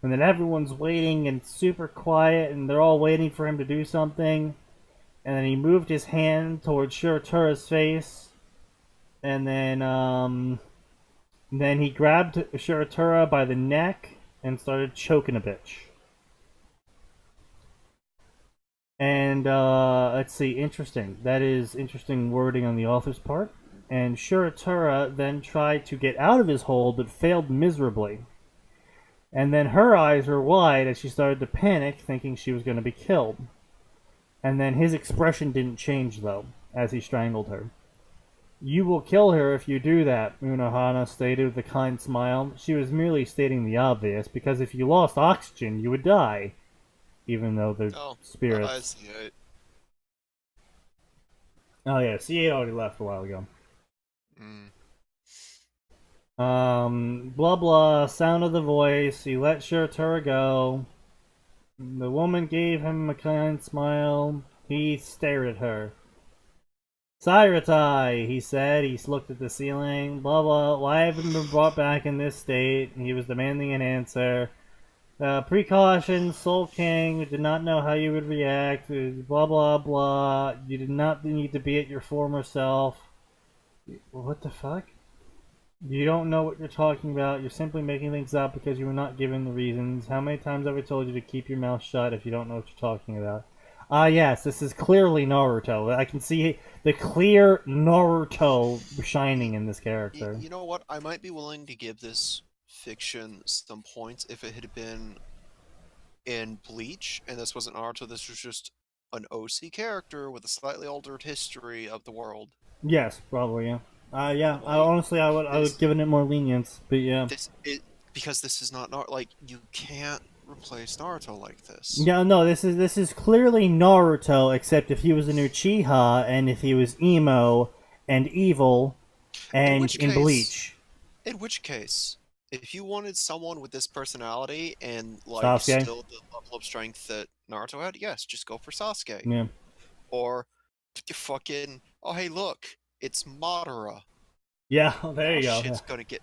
And then everyone's waiting and super quiet, and they're all waiting for him to do something. And then he moved his hand towards Shuratura's face, and then he grabbed Shuratura by the neck and started choking a bitch. And, let's see, interesting. That is interesting wording on the author's part. And Shuratura then tried to get out of his hold, but failed miserably. And then her eyes were wide as she started to panic, thinking she was going to be killed. And then his expression didn't change, though, as he strangled her. "You will kill her if you do that," Unohana stated with a kind smile. She was merely stating the obvious, because if you lost oxygen, you would die. Even though they're spirits. I see it. Oh yeah, C8 already left a while ago. Blah blah, sound of the voice, he let Shuratura go. The woman gave him a kind smile. He stared at her. "Sairatai," he said. He looked at the ceiling. Blah blah, why haven't you been brought back in this state? He was demanding an answer. Precaution, Soul King did not know how you would react. Blah blah blah. You did not need to be at your former self. What the fuck? You don't know what you're talking about. You're simply making things up because you were not given the reasons. How many times have I told you to keep your mouth shut if you don't know what you're talking about? Yes, this is clearly Naruto. I can see the clear Naruto shining in this character. You know what? I might be willing to give this fiction some points if it had been in Bleach, and this wasn't Naruto. This was just an OC character with a slightly altered history of the world. Yes, probably, yeah. Yeah. Honestly, I would have given it more lenience, but yeah. Because this is not like you can't replace Naruto like this. Yeah, no, this is clearly Naruto, except if he was an Uchiha and if he was emo and evil and in Bleach. In which case, if you wanted someone with this personality and like Sasuke. still the level of strength that Naruto had, yes, just go for Sasuke. Yeah. Or fucking, oh hey look, it's Madara. Yeah, there you go. Shit's gonna get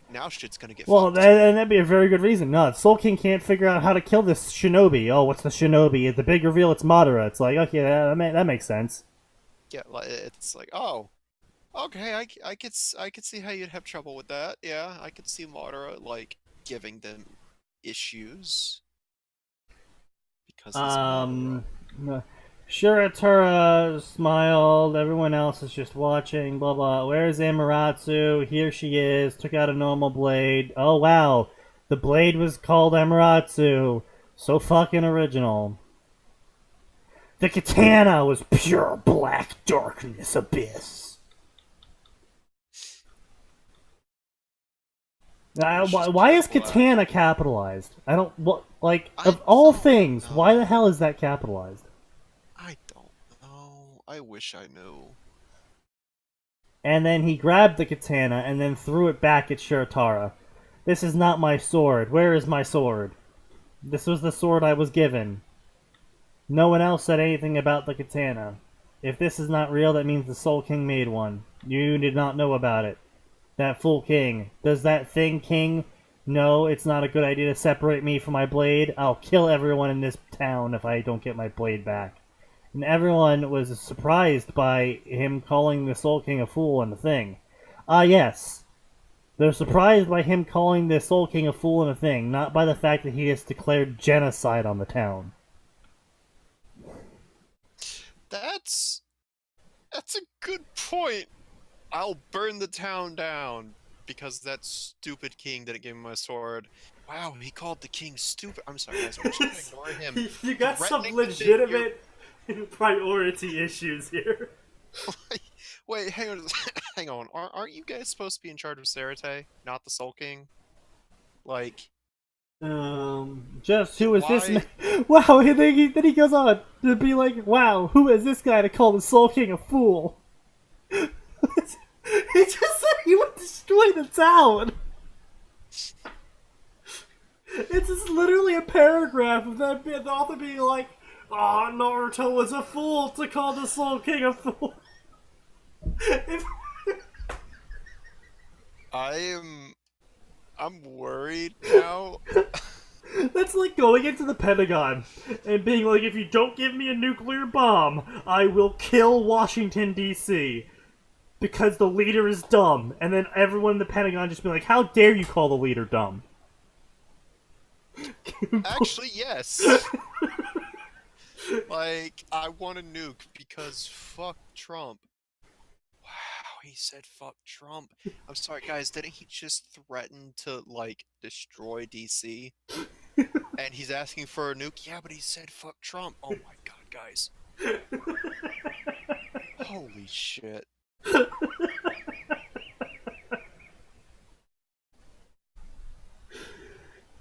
well, fucked. that'd be a very good reason. No, Soul King can't figure out how to kill this shinobi. Oh, what's the shinobi? At the big reveal, it's Madara. It's like, okay, that makes sense. Yeah, it's like, oh, okay, I could see how you'd have trouble with that. Yeah, I could see Madara like giving them issues because it's Madara. Shuratura smiled. Everyone else is just watching. Blah blah. Where's Amaterasu? Here she is. Took out a normal blade. Oh wow, the blade was called Amaterasu. So fucking original. The katana was pure black darkness abyss. Why is katana capitalized? I don't. What? Like, of all things, why the hell is that capitalized? I don't know. I wish I knew. And then he grabbed the katana and then threw it back at Shuratura. This is not my sword. Where is my sword? This was the sword I was given. No one else said anything about the katana. If this is not real, that means the Soul King made one. You did not know about it. That fool king. Does that thing king know it's not a good idea to separate me from my blade? I'll kill everyone in this town if I don't get my blade back. And everyone was surprised by him calling the Soul King a fool and a thing. Yes. They're surprised by him calling the Soul King a fool and a thing, not by the fact that he has declared genocide on the town. That's a good point. I'll burn the town down because that stupid king didn't give me my sword. Wow, he called the king stupid. I'm sorry, guys. I'm just gonna ignore him. You got some legitimate priority issues here. Wait, hang on. Hang on. Aren't you guys supposed to be in charge of Sarate, not the Soul King? Like, just who is this man? Wow, and then he goes on to be like, wow, who is this guy to call the Soul King a fool? He just said he would destroy the town. It's just literally a paragraph of that bit, the author being like, "Oh, Naruto was a fool to call the Soul King a fool." I'm worried now. That's like going into the Pentagon and being like, "If you don't give me a nuclear bomb, I will kill Washington, D.C. because the leader is dumb." And then everyone in the Pentagon just be like, "How dare you call the leader dumb?" Actually, yes. Like, I want a nuke because fuck Trump. Wow, he said fuck Trump. I'm sorry, guys, didn't he just threaten to, like, destroy DC? And he's asking for a nuke? Yeah, but he said fuck Trump. Oh my god, guys. Holy shit.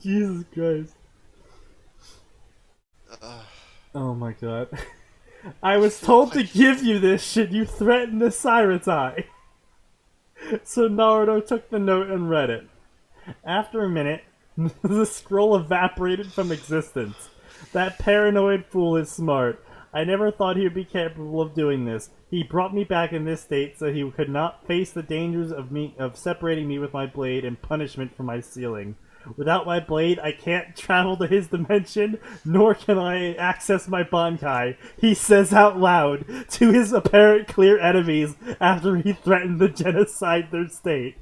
Jesus Christ. Oh my god. I was told to give you this should you threaten the Siren's Eye. So Naruto took the note and read it. After a minute, the scroll evaporated from existence. That paranoid fool is smart. I never thought he would be capable of doing this. He brought me back in this state so he could not face the dangers of separating me with my blade and punishment for my sealing. Without my blade, I can't travel to his dimension, nor can I access my Bankai, he says out loud to his apparent clear enemies after he threatened to genocide their state.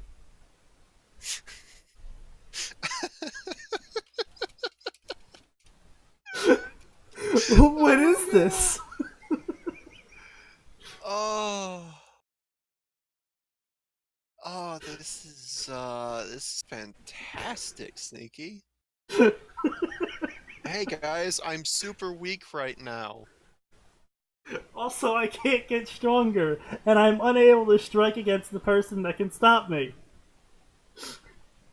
What is this? Oh, this is fantastic, Sneaky. Hey guys, I'm super weak right now. Also, I can't get stronger, and I'm unable to strike against the person that can stop me.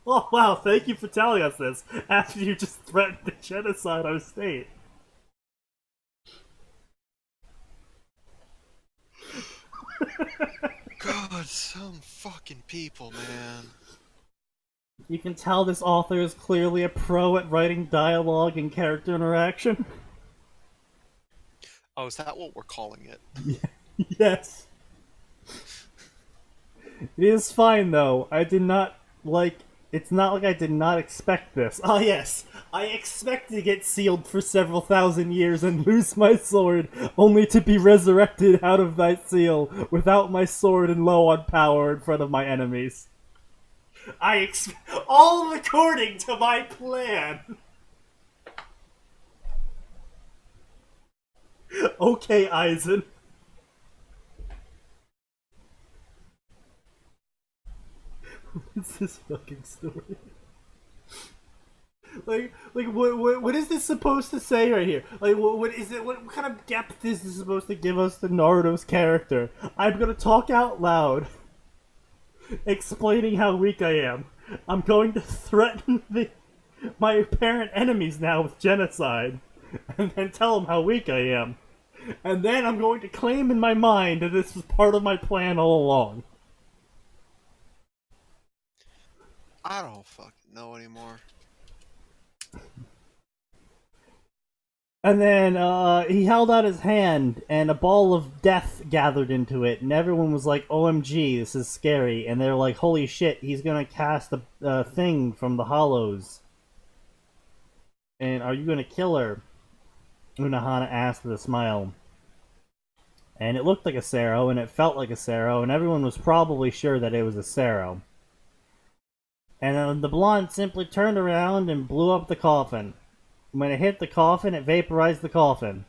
Oh wow, thank you for telling us this, after you just threatened to genocide our state. God, some fucking people, man. You can tell this author is clearly a pro at writing dialogue and character interaction. Oh, is that what we're calling it? Yes. It is fine, though. It's not like I did not expect this. Ah, yes. I expect to get sealed for several thousand years and lose my sword, only to be resurrected out of that seal, without my sword and low on power in front of my enemies. All according to my plan! Okay, Eisen. What's this fucking story? What is this supposed to say right here? Like, what is it? What kind of depth is this supposed to give us to Naruto's character? I'm gonna talk out loud, explaining how weak I am. I'm going to threaten my apparent enemies now with genocide, and then tell them how weak I am. And then I'm going to claim in my mind that this was part of my plan all along. I don't fucking know anymore. And then he held out his hand, and a ball of death gathered into it, and everyone was like, OMG, this is scary. And they're like, holy shit, he's gonna cast a thing from the hollows. And are you gonna kill her? Unohana asked with a smile. And it looked like a Sero, and it felt like a Sero, and everyone was probably sure that it was a Sero. And then the blonde simply turned around and blew up the coffin. When it hit the coffin, it vaporized the coffin.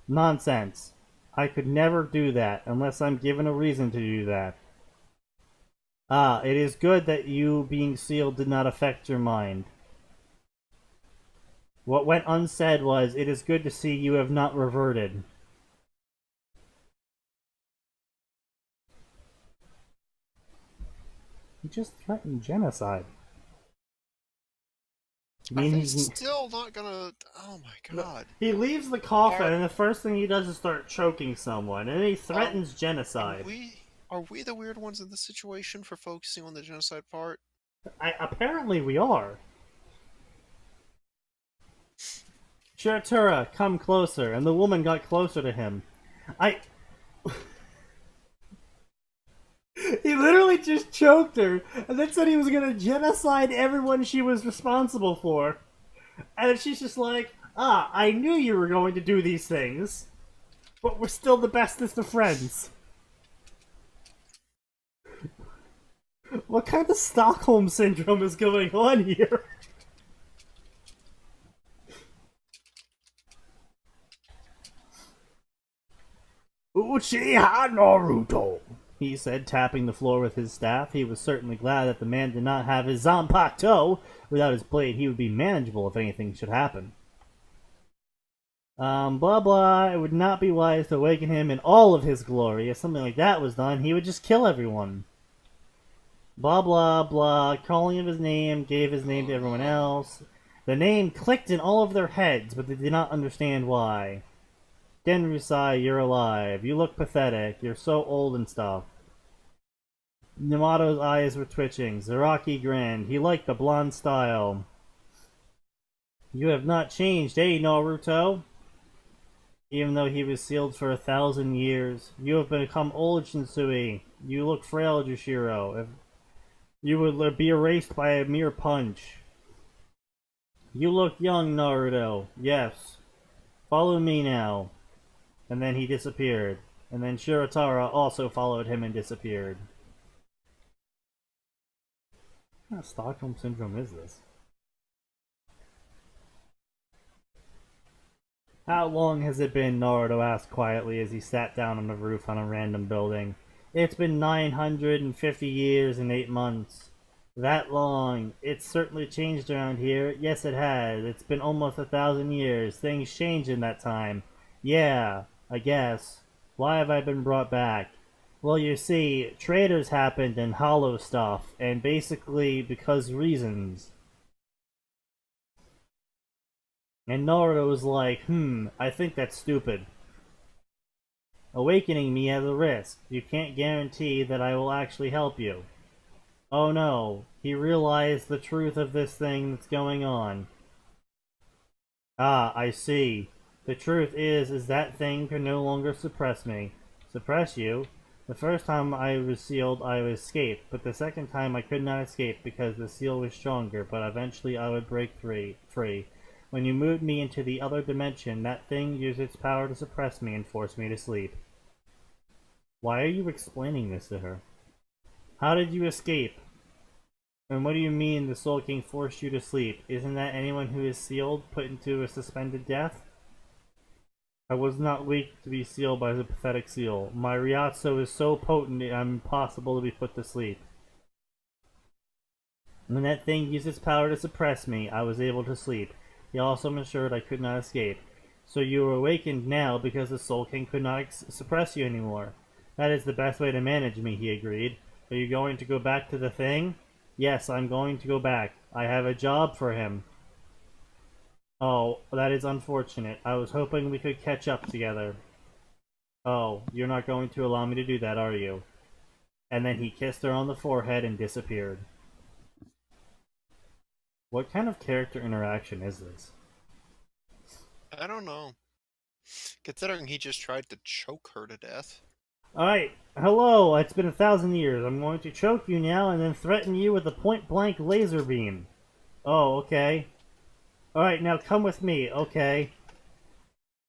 Nonsense. I could never do that unless I'm given a reason to do that. Ah, it is good that you being sealed did not affect your mind. What went unsaid was, it is good to see you have not reverted. He just threatened genocide. I mean, he's still not gonna... Oh my god. He leaves the coffin, and the first thing he does is start choking someone, and then he threatens genocide. Are we the weird ones in this situation for focusing on the genocide part? Apparently we are. Shiratura, come closer, and the woman got closer to him. He literally just choked her, and then said he was gonna genocide everyone she was responsible for. And she's just like, I knew you were going to do these things, but we're still the bestest of friends. What kind of Stockholm Syndrome is going on here? Uchiha Naruto, he said, tapping the floor with his staff. He was certainly glad that the man did not have his Zanpakuto. Without his blade, he would be manageable if anything should happen. Blah blah, it would not be wise to awaken him in all of his glory. If something like that was done, he would just kill everyone. Blah blah blah, calling him his name, gave his name to everyone else. The name clicked in all of their heads, but they did not understand why. Denrusai, you're alive. You look pathetic. You're so old and stuff. Namato's eyes were twitching. Zaraki grinned. He liked the blonde style. You have not changed, eh, Naruto? Even though he was sealed for 1,000 years. You have become old, Shinsui. You look frail, Jushiro. You would be erased by a mere punch. You look young, Naruto. Yes. Follow me now. And then he disappeared. And then Shiratara also followed him and disappeared. What kind of Stockholm Syndrome is this? How long has it been? Naruto asked quietly as he sat down on the roof on a random building. It's been 950 years and 8 months. That long. It's certainly changed around here. Yes, it has. It's been almost 1,000 years. Things changed in that time. Yeah, I guess. Why have I been brought back? Well, you see, traitors happened and hollow stuff, and basically because reasons. And Naruto was like, I think that's stupid. Awakening me has a risk. You can't guarantee that I will actually help you. Oh no, he realized the truth of this thing that's going on. Ah, I see. The truth is that thing can no longer suppress me. Suppress you? The first time I was sealed, I escaped, but the second time I could not escape because the seal was stronger, but eventually I would break free. When you moved me into the other dimension, that thing used its power to suppress me and force me to sleep. Why are you explaining this to her? How did you escape? And what do you mean the Soul King forced you to sleep? Isn't that anyone who is sealed put into a suspended death? I was not weak to be sealed by the pathetic seal. My Ryatsu is so potent I'm impossible to be put to sleep. When that thing used its power to suppress me, I was able to sleep. He also ensured I could not escape. So you are awakened now because the Soul King could not suppress you anymore. That is the best way to manage me, he agreed. Are you going to go back to the thing? Yes, I'm going to go back. I have a job for him. Oh, that is unfortunate. I was hoping we could catch up together. Oh, you're not going to allow me to do that, are you? And then he kissed her on the forehead and disappeared. What kind of character interaction is this? I don't know. Considering he just tried to choke her to death. Alright, hello, it's been 1,000 years. I'm going to choke you now and then threaten you with a point-blank laser beam. Oh, okay. Alright, now come with me, okay.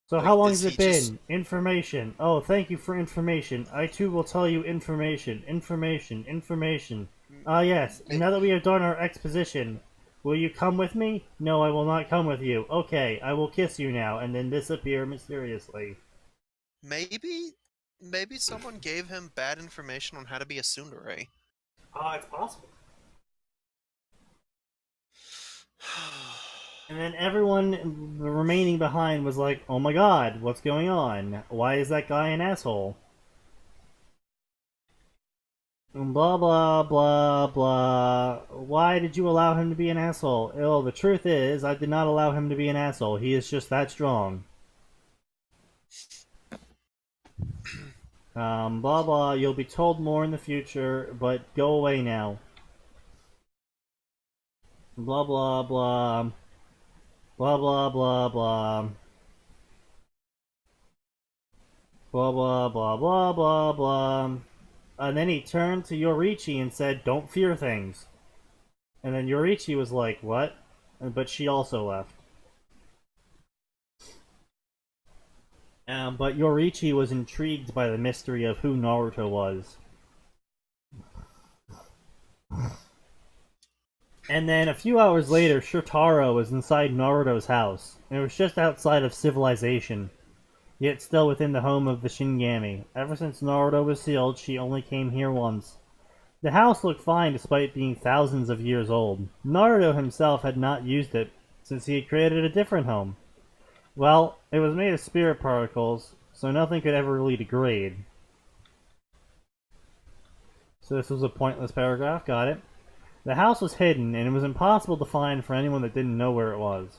So Like, how long is has it he been? just- Information. Oh, thank you for information. I too will tell you information. Information. Ah, yes. And now that we have done our exposition, will you come with me? No, I will not come with you. Okay, I will kiss you now, and then disappear mysteriously. Maybe someone gave him bad information on how to be a tsundere. It's possible. And then everyone remaining behind was like, oh my god, what's going on? Why is that guy an asshole? Blah blah blah blah. Why did you allow him to be an asshole? Oh, the truth is, I did not allow him to be an asshole. He is just that strong. Blah blah, you'll be told more in the future, but go away now. Blah blah blah. Blah, blah, blah, blah. Blah, blah, blah, blah, blah, blah. And then he turned to Yorichi and said, "Don't fear things." And then Yorichi was like, "What?" But she also left. But Yorichi was intrigued by the mystery of who Naruto was. And then a few hours later, Shotaro was inside Naruto's house. It was just outside of civilization, yet still within the home of the Shinigami. Ever since Naruto was sealed, she only came here once. The house looked fine despite being thousands of years old. Naruto himself had not used it, since he had created a different home. Well, it was made of spirit particles, so nothing could ever really degrade. So this was a pointless paragraph, got it. The house was hidden, and it was impossible to find for anyone that didn't know where it was.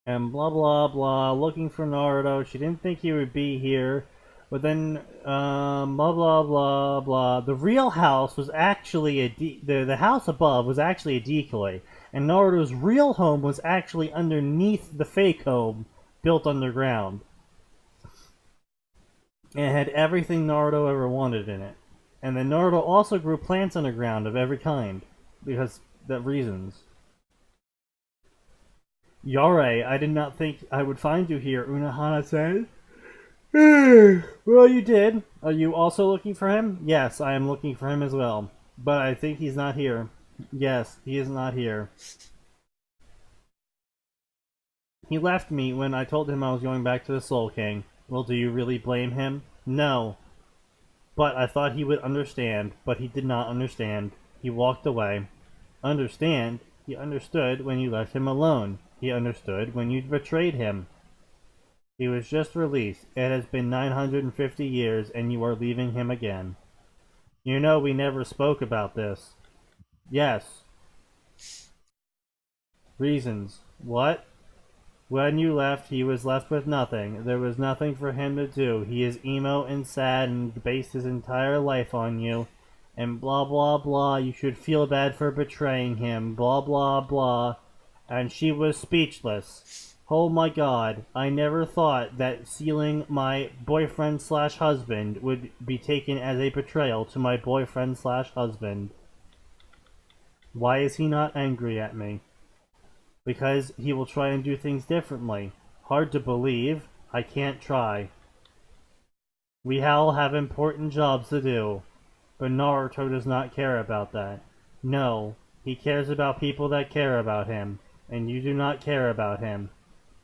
And blah blah blah, looking for Naruto, she didn't think he would be here, but then, blah blah blah blah. The real house was actually the house above was actually a decoy. And Naruto's real home was actually underneath the fake home, built underground. And it had everything Naruto ever wanted in it. And then Naruto also grew plants underground of every kind, because of reasons. "Yare, I did not think I would find you here," Unohana said. "Well, you did. Are you also looking for him?" "Yes, I am looking for him as well. But I think he's not here." "Yes, he is not here. He left me when I told him I was going back to the Soul King." "Well, do you really blame him?" "No. But I thought he would understand, but he did not understand. He walked away." "Understand? He understood when you left him alone. He understood when you betrayed him. He was just released. It has been 950 years, and you are leaving him again. You know we never spoke about this." "Yes." "Reasons. What?" "When you left, he was left with nothing. There was nothing for him to do. He is emo and sad and based his entire life on you. And blah blah blah, you should feel bad for betraying him. Blah blah blah." And she was speechless. Oh my god, I never thought that sealing my boyfriend/husband would be taken as a betrayal to my boyfriend/husband. Why is he not angry at me? Because he will try and do things differently. Hard to believe. I can't try. We all have important jobs to do. But Naruto does not care about that. No, he cares about people that care about him. And you do not care about him.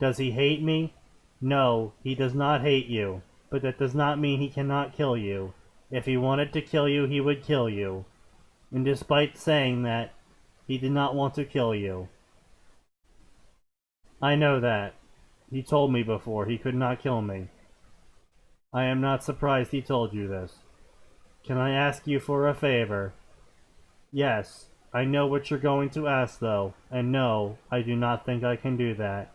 Does he hate me? No, he does not hate you. But that does not mean he cannot kill you. If he wanted to kill you, he would kill you. And despite saying that, he did not want to kill you. I know that. He told me before he could not kill me. I am not surprised he told you this. Can I ask you for a favor? Yes, I know what you're going to ask though, and no, I do not think I can do that.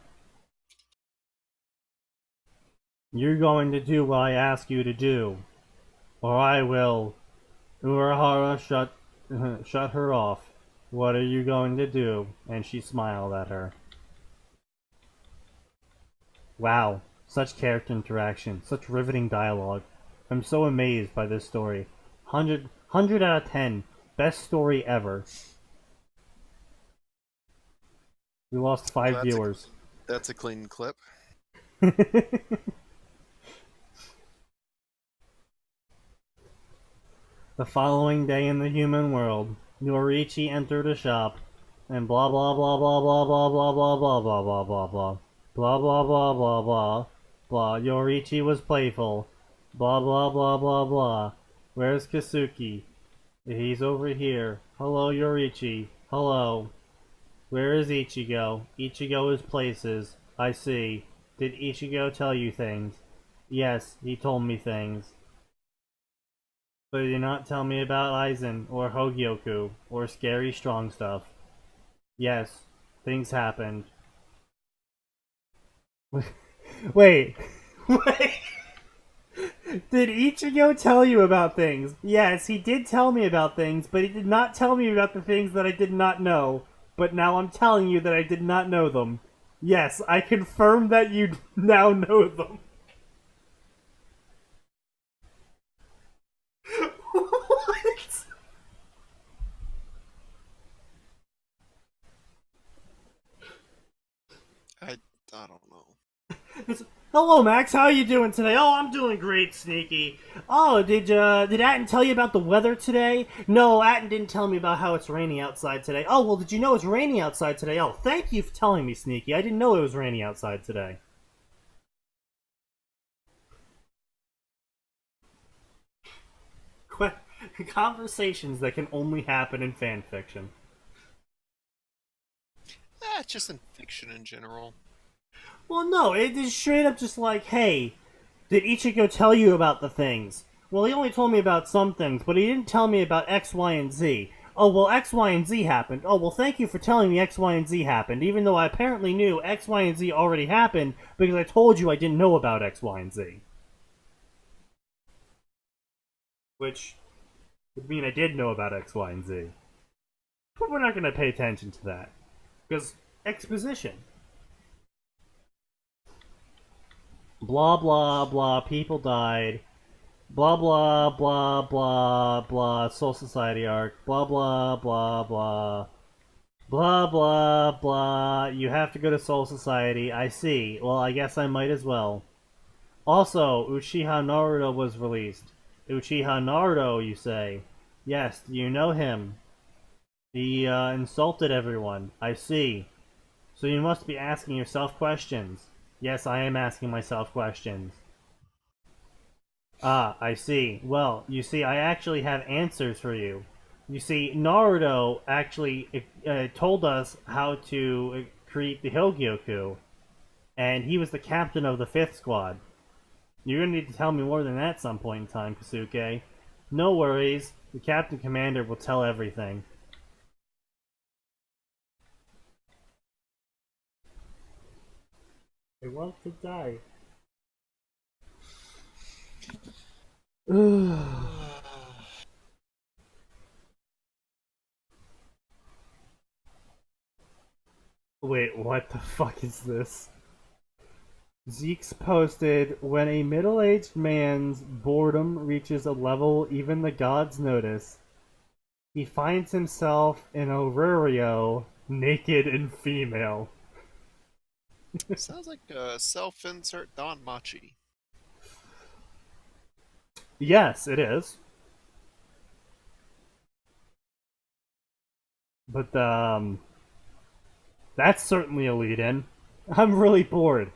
You're going to do what I ask you to do, or I will. Urahara shut her off. What are you going to do? And she smiled at her. Wow, such character interaction, such riveting dialogue. I'm so amazed by this story. 100 out of 10. Best story ever. We lost 5 viewers. That's a clean clip. The following day in the human world, Yorichi entered a shop, and blah blah blah blah blah blah blah blah blah blah blah blah blah blah blah blah blah blah blah. Yorichi was playful. Blah blah blah blah blah. Where's Kasuki? He's over here. Hello, Yorichi. Hello. Where is Ichigo? Ichigo is places. I see. Did Ichigo tell you things? Yes, he told me things. But he did not tell me about Aizen, or Hogyoku, or scary strong stuff. Yes, things happened. Wait. Wait. Did Ichigo tell you about things? Yes, he did tell me about things, but he did not tell me about the things that I did not know. but now I'm telling you that I did not know them. Yes, I confirm that you now know them. What? I don't know. Hello, Max. How are you doing today? Oh, I'm doing great, Sneaky. Oh, did Atin tell you about the weather today? No, Atin didn't tell me about how it's raining outside today. Oh, well, did you know it's raining outside today? Oh, thank you for telling me, Sneaky. I didn't know it was raining outside today. Conversations that can only happen in fan fiction. It's just in fiction in general. Well, no, it is straight up just like, hey, did Ichigo tell you about the things? Well, he only told me about some things, but he didn't tell me about X, Y, and Z. Oh, well, X, Y, and Z happened. Oh, well, thank you for telling me X, Y, and Z happened, even though I apparently knew X, Y, and Z already happened because I told you I didn't know about X, Y, and Z. Which would mean I did know about X, Y, and Z. But we're not going to pay attention to that. Because exposition. Blah, blah, blah, people died. Blah, blah, blah, blah, blah, Soul Society arc. Blah, blah, blah, blah. Blah, blah, blah. You have to go to Soul Society. I see. Well, I guess I might as well. Also, Uchiha Naruto was released. Uchiha Naruto, you say? Yes, you know him. He insulted everyone. I see. So you must be asking yourself questions. Yes, I am asking myself questions. Ah, I see. Well, you see, I actually have answers for you. You see, Naruto actually told us how to create the Hogyoku, and he was the captain of the 5th squad. You're gonna need to tell me more than that some point in time, Kasuke. No worries, the Captain Commander will tell everything. I want to die. Wait, what the fuck is this? Zeke's posted, when a middle-aged man's boredom reaches a level even the gods notice, he finds himself in Aurelio, naked and female. Sounds like a self-insert Don Machi. Yes, it is. But, that's certainly a lead-in. I'm really bored.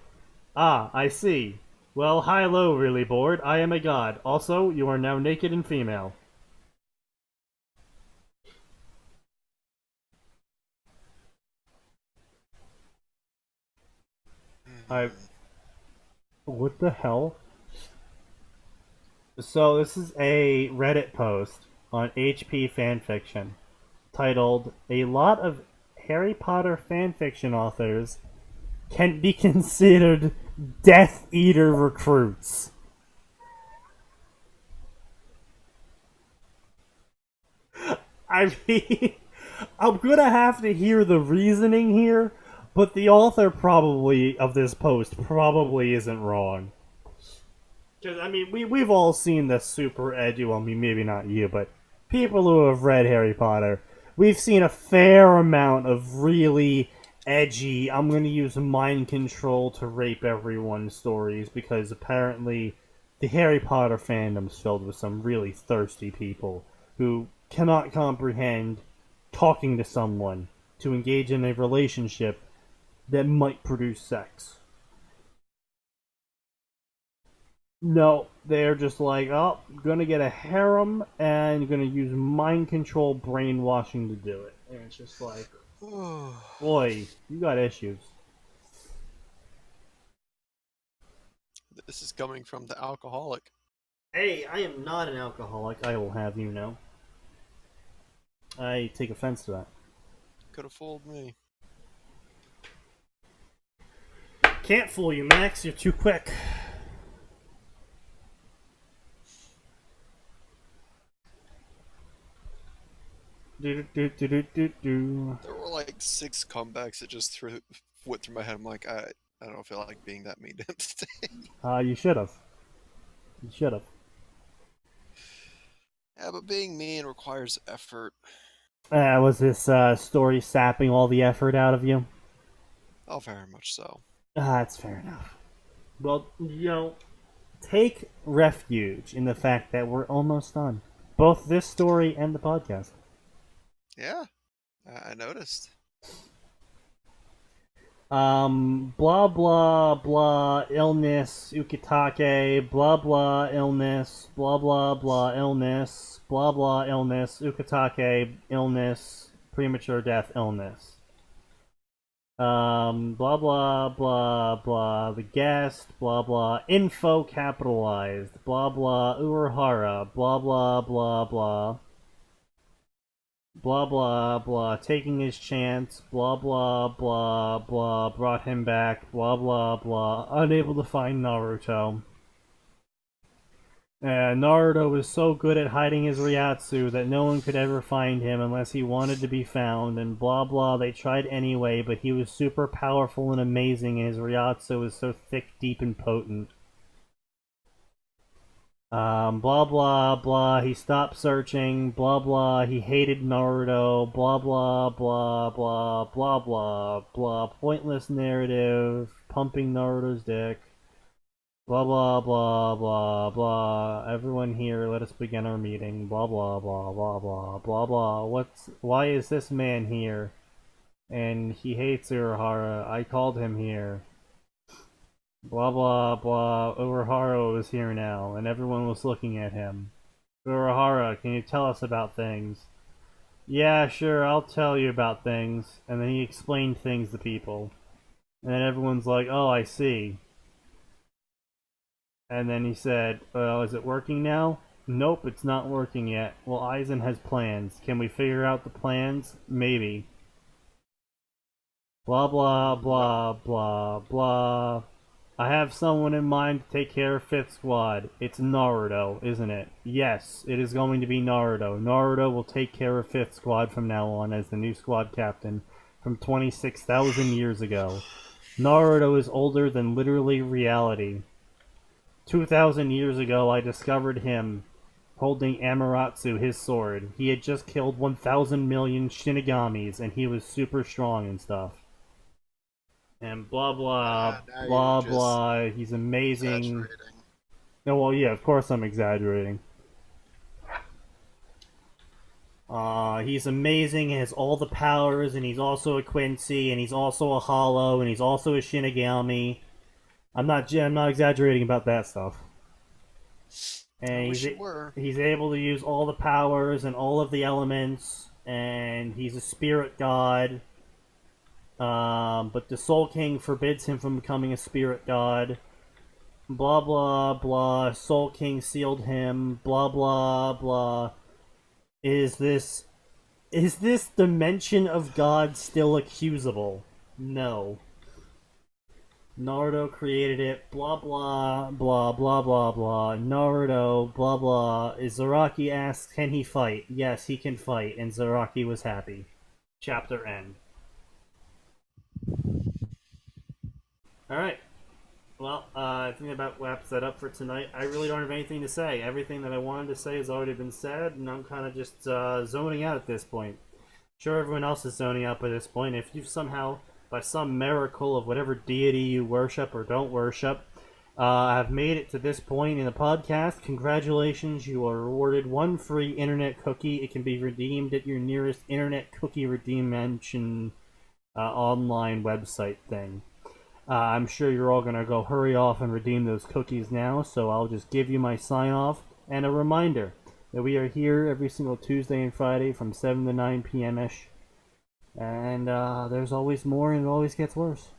Ah, I see. Well, hi-lo, really bored. I am a god. Also, you are now naked and female. What the hell? So, this is a Reddit post on HP Fanfiction titled, "A lot of Harry Potter fanfiction authors can be considered Death Eater recruits." I mean, I'm gonna have to hear the reasoning here, but the author probably of this post probably isn't wrong. Because, I mean, we've all seen the super edgy, well, I mean, maybe not you, but people who have read Harry Potter, we've seen a fair amount of really edgy, I'm going to use mind control to rape everyone stories, because apparently the Harry Potter fandom's filled with some really thirsty people who cannot comprehend talking to someone to engage in a relationship that might produce sex. No, they're just like, oh, gonna get a harem and gonna use mind control brainwashing to do it. And it's just like, boy, you got issues. This is coming from the alcoholic. Hey, I am not an alcoholic, I will have you know. I take offense to that. Could have fooled me. Can't fool you, Max, you're too quick. Do. There were like 6 comebacks that just went through my head. I'm like, I don't feel like being that mean to him today. You should have. You should have. Yeah, but being mean requires effort. Was this story sapping all the effort out of you? Oh, very much so. That's fair enough. Well, take refuge in the fact that we're almost done. Both this story and the podcast. Yeah, I noticed. Blah blah blah illness ukitake, blah blah illness, blah blah blah illness, blah blah illness ukitake illness, premature death illness. Blah blah blah blah the guest, blah blah info capitalized, blah blah Urahara, blah blah blah blah. Blah blah blah taking his chance, blah blah blah blah brought him back, blah blah blah unable to find Naruto. Naruto was so good at hiding his Ryatsu that no one could ever find him unless he wanted to be found, and blah blah they tried anyway, but he was super powerful and amazing and his Ryatsu was so thick, deep, and potent. Blah blah blah, he stopped searching, blah blah, he hated Naruto, blah blah blah blah blah blah blah, pointless narrative, pumping Naruto's dick, blah blah blah blah blah, everyone here, let us begin our meeting, blah blah blah blah blah blah blah, why is this man here? And he hates Urahara, I called him here. Blah blah blah, Urahara was here now, and everyone was looking at him. Urahara, can you tell us about things? Yeah, sure, I'll tell you about things. And then he explained things to people. And then everyone's like, oh, I see. And then he said, well, is it working now? Nope, it's not working yet. Well, Aizen has plans. Can we figure out the plans? Maybe. Blah blah blah blah blah. I have someone in mind to take care of 5th Squad. It's Naruto, isn't it? Yes, it is going to be Naruto. Naruto will take care of 5th Squad from now on as the new squad captain from 26,000 years ago. Naruto is older than literally reality. 2,000 years ago, I discovered him holding Amaterasu, his sword. He had just killed 1,000 million Shinigamis, and he was super strong and stuff. And blah blah blah blah. He's amazing. No, well, yeah, of course I'm exaggerating. He's amazing. He has all the powers, and he's also a Quincy, and he's also a Hollow, and he's also a Shinigami. I'm not exaggerating about that stuff. And he's able to use all the powers and all of the elements, and he's a spirit god. But the Soul King forbids him from becoming a spirit god. Blah blah blah. Soul King sealed him. Blah blah blah. Is this dimension of God still accusable? No. Naruto created it. Blah blah blah blah blah blah. Naruto. Blah blah. Zaraki asks, can he fight? Yes, he can fight, and Zaraki was happy. Chapter end. Alright. Well, I think that about wraps that up for tonight. I really don't have anything to say. Everything that I wanted to say has already been said, and I'm kind of just zoning out at this point. Sure, everyone else is zoning out by this point. If you've somehow, by some miracle of whatever deity you worship or don't worship, have made it to this point in the podcast, congratulations, you are rewarded one free internet cookie. It can be redeemed at your nearest internet cookie redeem online website thing. I'm sure you're all going to go hurry off and redeem those cookies now, so I'll just give you my sign-off and a reminder that we are here every single Tuesday and Friday from 7 to 9 p.m.-ish. And there's always more and it always gets worse.